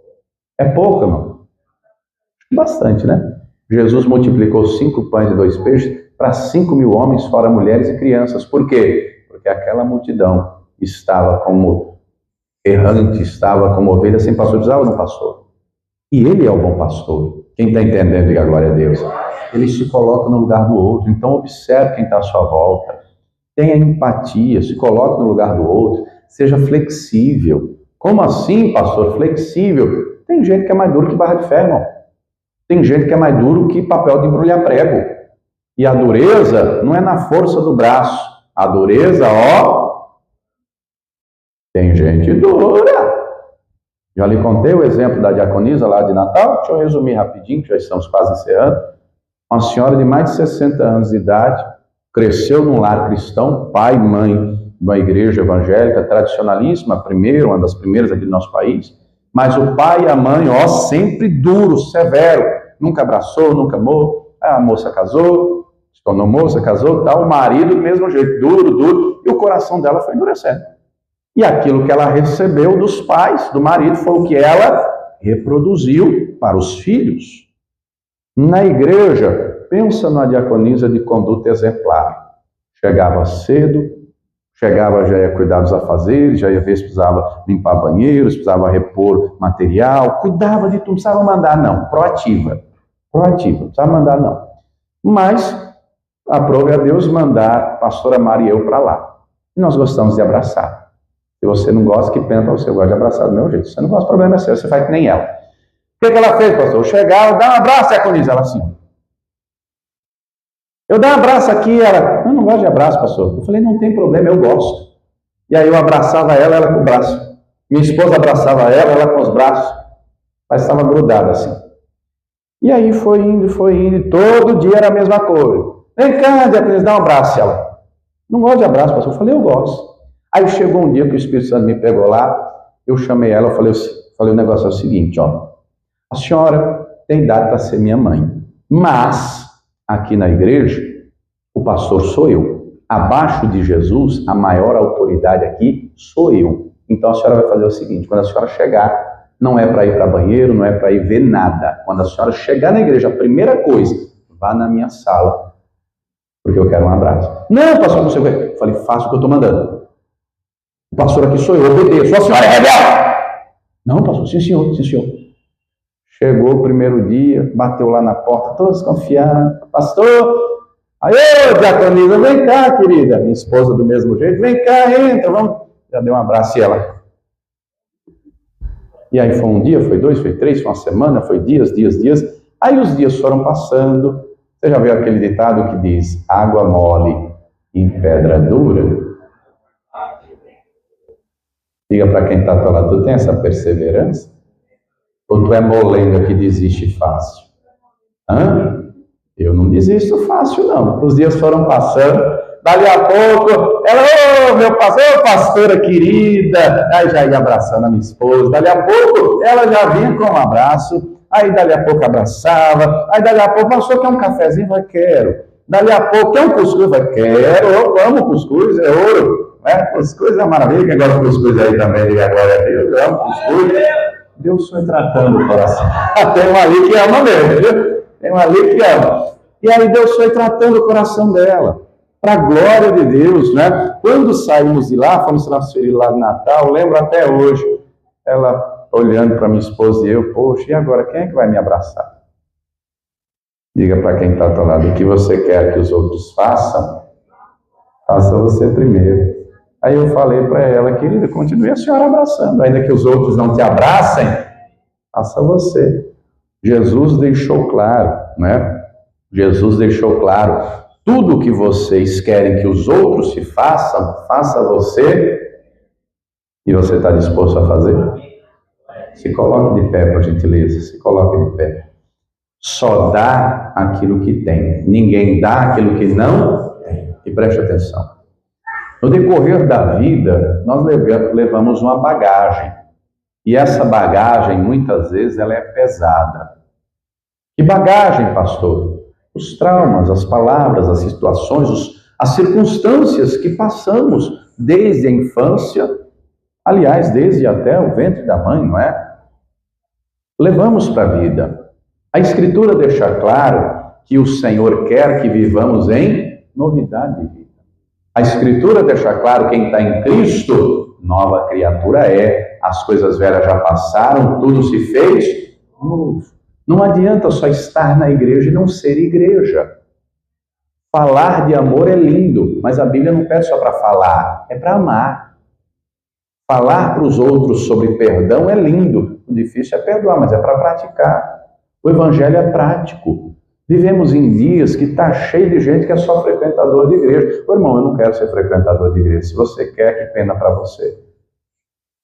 É pouco, irmão. Bastante, né? Jesus multiplicou 5 pães e 2 peixes para 5 mil homens, fora mulheres e crianças. Por quê? Porque aquela multidão estava como errante, estava como ovelha sem pastor, precisava de um pastor. E ele é o bom pastor. Quem está entendendo, diga glória a Deus. Ele se coloca no lugar do outro. Então observe quem está à sua volta. Tenha empatia, se coloque no lugar do outro. Seja flexível. Como assim, pastor? Flexível? Tem gente que é mais duro que barra de ferro, irmão. Tem gente que é mais duro que papel de embrulhar prego. E a dureza não é na força do braço. A dureza, tem gente dura. Já lhe contei o exemplo da diaconisa lá de Natal. Deixa eu resumir rapidinho, que já estamos quase encerrando. Uma senhora de mais de 60 anos de idade, cresceu num lar cristão, pai e mãe de uma igreja evangélica tradicionalíssima, uma das primeiras aqui do nosso país, mas o pai e a mãe, sempre duro, severo, nunca abraçou, nunca amou. A moça casou, se tornou moça, casou, tal, o marido do mesmo jeito, duro, e o coração dela foi endurecendo. E aquilo que ela recebeu dos pais, do marido, foi o que ela reproduziu para os filhos. Na igreja, pensa numa diaconisa de conduta exemplar. Chegava cedo, chegava, já ia cuidar dos afazeres, já ia ver se precisava limpar banheiros, precisava repor material, cuidava de tudo, não precisava mandar não, proativa, não precisava mandar não. Mas, aprove a Deus mandar a pastora Maria e eu para lá. E nós gostamos de abraçar. Se você não gosta, que pena para você, eu gosto de abraçar do meu jeito. Se você não gosta, o problema é seu, você faz que nem ela. O que ela fez, pastor? Eu chegava, dá um abraço, diaconisa, ela assim. Eu dou um abraço aqui, ela, eu não gosto de abraço, pastor. Eu falei, não tem problema, eu gosto. E aí eu abraçava ela com o braço. Minha esposa abraçava ela com os braços. Mas estava grudada assim. E aí foi indo, e todo dia era a mesma coisa. Vem cá, diaconisa, dá um abraço, ela. Não gosto de abraço, pastor. Eu falei, eu gosto. Aí chegou um dia que o Espírito Santo me pegou lá, eu chamei ela, eu falei, o negócio é o seguinte, a senhora tem idade para ser minha mãe, mas aqui na igreja, o pastor sou eu. Abaixo de Jesus, a maior autoridade aqui sou eu. Então a senhora vai fazer o seguinte, quando a senhora chegar, não é para ir para banheiro, não é para ir ver nada. Quando a senhora chegar na igreja, a primeira coisa, vá na minha sala, porque eu quero um abraço. Não, pastor, não sei o quê. Eu falei, faça o que eu estou mandando. O pastor aqui sou eu, obedeço. A senhora é rebelde. Não, pastor, sim senhor. Chegou o primeiro dia, bateu lá na porta, estou desconfiado. Pastor, aí, ô, diaconisa, vem cá, querida. Minha esposa do mesmo jeito, vem cá, entra, vamos. Já deu um abraço e ela. E aí foi um dia, foi dois, foi três, foi uma semana, foi dias. Aí os dias foram passando. Você já viu aquele ditado que diz, água mole em pedra dura? Diga para quem está ao lado, tu tem essa perseverança? Ou tu é molenga que desiste fácil? Eu não desisto fácil, não. Os dias foram passando. Dali a pouco, ela, ô, meu pastor, pastora querida. Aí já ia abraçando a minha esposa. Dali a pouco, ela já vinha com um abraço. Aí dali a pouco abraçava. Aí dali a pouco, pastor, quer um cafezinho? Vai, quero. Dali a pouco, quer um cuscuz? Vai, quero. Eu amo cuscuz, é ouro. Cuscuz é maravilha. Quem gosta de cuscuz aí também, diga glória a Deus. Eu amo cuscuz. Deus foi tratando o coração. Tem uma ali que ama mesmo, viu? Tem uma ali que ama. E aí Deus foi tratando o coração dela. Para a glória de Deus, né? Quando saímos de lá, fomos transferir lá no Natal, lembro até hoje, ela olhando para minha esposa e eu, poxa, e agora quem é que vai me abraçar? Diga para quem está ao teu lado, o que você quer que os outros façam, faça você primeiro. Aí eu falei para ela, querida, continue a senhora abraçando, ainda que os outros não te abracem, faça você. Jesus deixou claro, né? Jesus deixou claro, tudo que vocês querem que os outros se façam, faça você. E você está disposto a fazer? Se coloque de pé, por gentileza, se coloque de pé. Só dá aquilo que tem, ninguém dá aquilo que não tem. E preste atenção. No decorrer da vida, nós levamos uma bagagem. E essa bagagem, muitas vezes, ela é pesada. Que bagagem, pastor? Os traumas, as palavras, as situações, as circunstâncias que passamos desde a infância, aliás, desde até o ventre da mãe, não é? Levamos para a vida. A Escritura deixa claro que o Senhor quer que vivamos em novidade de vida. A Escritura deixa claro que quem está em Cristo, nova criatura é. As coisas velhas já passaram, tudo se fez novo. Não adianta só estar na igreja e não ser igreja. Falar de amor é lindo, mas a Bíblia não pede só para falar, é para amar. Falar para os outros sobre perdão é lindo, o difícil é perdoar, mas é para praticar. O Evangelho é prático. Vivemos em dias que está cheio de gente que é só frequentador de igreja. Ô, irmão, eu não quero ser frequentador de igreja. Se você quer, que pena para você.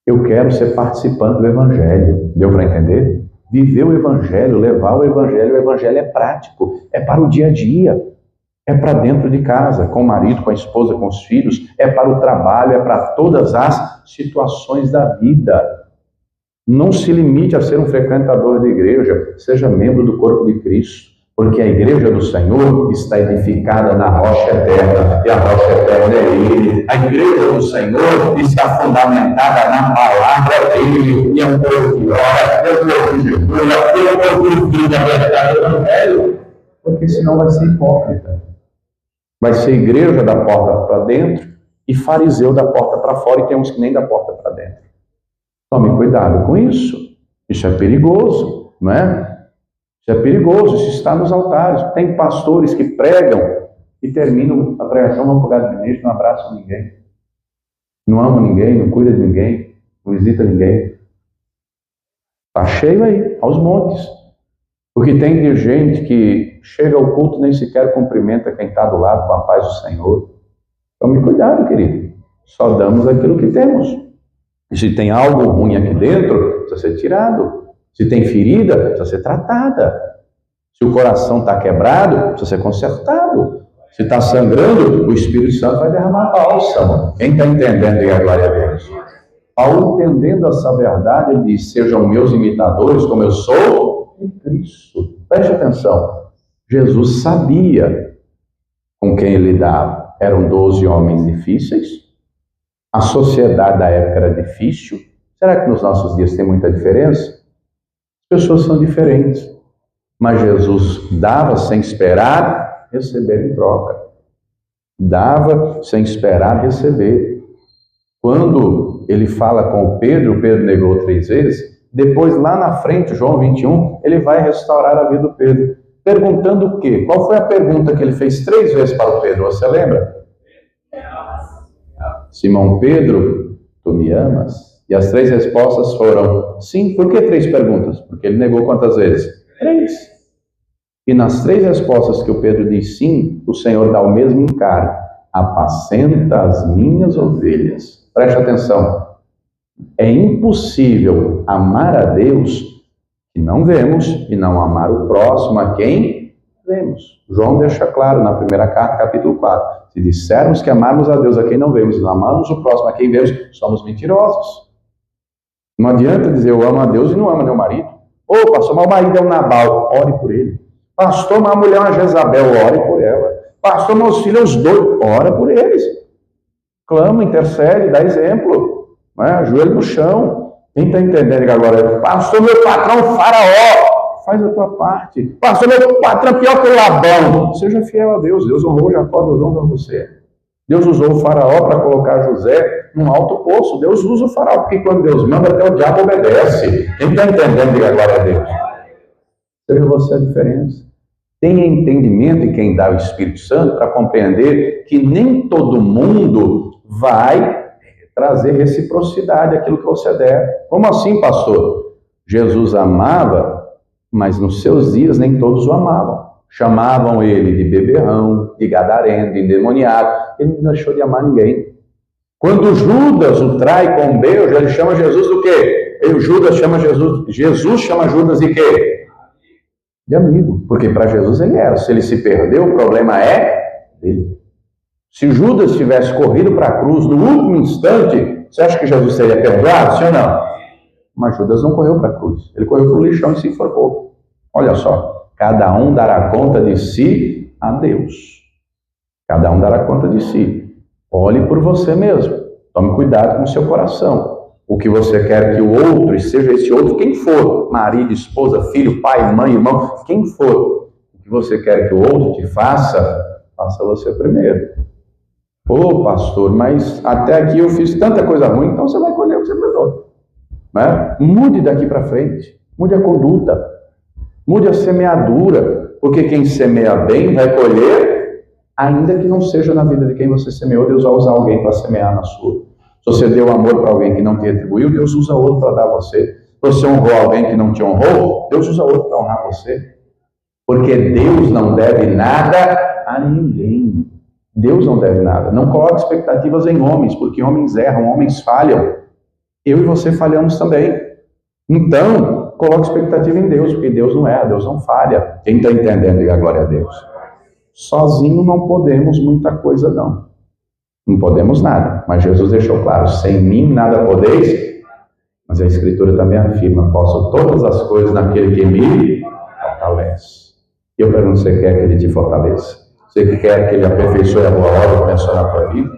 Eu quero ser participante do Evangelho. Deu para entender? Viver o Evangelho, levar o Evangelho é prático, é para o dia a dia, é para dentro de casa, com o marido, com a esposa, com os filhos, é para o trabalho, é para todas as situações da vida. Não se limite a ser um frequentador de igreja, seja membro do corpo de Cristo, porque a igreja do Senhor está edificada na rocha eterna, e a rocha eterna é Ele. A igreja do Senhor está fundamentada na palavra dEle, e é um povo que ora, é um povo que jejua, é um povo que vive a verdade do Evangelho, porque senão vai ser hipócrita. Vai ser igreja da porta para dentro e fariseu da porta para fora, e temos que nem da porta para dentro. Tome cuidado com isso. Isso é perigoso, não é? Isso é perigoso, isso está nos altares. Tem pastores que pregam e terminam a pregação, vão para o gabinete, não abraçam ninguém. Não amam ninguém, não cuidam de ninguém, não visita ninguém. Está cheio aí, aos montes. Porque tem de gente que chega ao culto e nem sequer cumprimenta quem está do lado com a paz do Senhor. Tome cuidado, querido. Só damos aquilo que temos. E se tem algo ruim aqui dentro, precisa ser tirado. Se tem ferida, precisa ser tratada. Se o coração está quebrado, precisa ser consertado. Se está sangrando, o Espírito Santo vai derramar bálsamo. Quem está entendendo, diga a glória a Deus. Paulo, entendendo essa verdade, ele diz, sejam meus imitadores como eu sou em Cristo. Preste atenção. Jesus sabia com quem ele lidava. Eram 12 homens difíceis. A sociedade da época era difícil. Será que nos nossos dias tem muita diferença? As pessoas são diferentes. Mas Jesus dava sem esperar receber em troca. Dava sem esperar receber. Quando ele fala com o Pedro negou 3 vezes, Depois, lá na frente, João 21, ele vai restaurar a vida do Pedro. Perguntando o quê? Qual foi a pergunta que ele fez 3 vezes para o Pedro? Você lembra? Simão Pedro, tu me amas? E as 3 respostas foram sim. Por que 3 perguntas? Porque ele negou quantas vezes? 3. E nas 3 respostas que o Pedro diz sim, o Senhor dá o mesmo encargo. Apacenta as minhas ovelhas. Preste atenção. É impossível amar a Deus que não vemos e não amar o próximo a quem vemos. João deixa claro na primeira carta, capítulo 4. Se dissermos que amamos a Deus a quem não vemos e não amamos o próximo a quem vemos, somos mentirosos. Não adianta dizer eu amo a Deus e não amo meu marido. Ô, pastor, mas o marido é um Nabal, ore por ele. Pastor, mas a mulher é uma Jezabel, ore por ela. Pastor, meus filhos os dois, ora por eles. Clama, intercede, dá exemplo. Né? Ajoelho no chão. Quem está entendendo que agora é, pastor, meu patrão faraó, faz a tua parte. Pastor, meu patrão pior que o Labão. Seja fiel a Deus. Deus honrou Jacó, Deus honra você. Deus usou o faraó para colocar José num alto poço. Deus usa o faraó, porque quando Deus manda, até o diabo obedece. Quem está entendendo, diga glória a Deus. Seja você a diferença. Tenha entendimento em quem dá o Espírito Santo para compreender que nem todo mundo vai trazer reciprocidade àquilo que você der. Como assim, pastor? Jesus amava, mas nos seus dias nem todos o amavam. Chamavam ele de beberrão, de gadareno, de endemoniado. Ele não deixou de amar ninguém. Quando Judas o trai com um beijo, ele chama Jesus do quê? Judas chama Jesus chama Judas de quê? De amigo, porque para Jesus ele era. Se ele se perdeu, o problema é dele. Se Judas tivesse corrido para a cruz no último instante, você acha que Jesus seria perdoado? Sim ou não? Mas Judas não correu para a cruz. Ele correu para o lixão e se enforcou. Olha só, cada um dará conta de si a Deus. Cada um dará conta de si. Olhe por você mesmo. Tome cuidado com o seu coração. O que você quer que o outro, e seja esse outro quem for, marido, esposa, filho, pai, mãe, irmão, quem for, o que você quer que o outro te faça, faça você primeiro. Ô pastor, mas até aqui eu fiz tanta coisa ruim, então você vai colher o que você plantou. Né? Mude daqui para frente, mude a conduta, mude a semeadura, porque quem semeia bem vai colher, ainda que não seja na vida de quem você semeou, Deus vai usar alguém para semear na sua. Se você deu amor para alguém que não te retribuiu, Deus usa outro para dar a você. Se você honrou alguém que não te honrou, Deus usa outro para honrar você. Porque Deus não deve nada a ninguém. Deus não deve nada. Não coloque expectativas em homens, porque homens erram, homens falham. Eu e você falhamos também. Então, coloque expectativa em Deus, porque Deus não erra, Deus não falha. Quem está entendendo, diga glória a Deus. Sozinho não podemos muita coisa, não. Não podemos nada, mas Jesus deixou claro, sem mim nada podeis, mas a Escritura também afirma, posso todas as coisas naquele que me fortalece. E eu pergunto, você quer que ele te fortaleça? Você quer que ele aperfeiçoe a boa obra que começou na tua vida?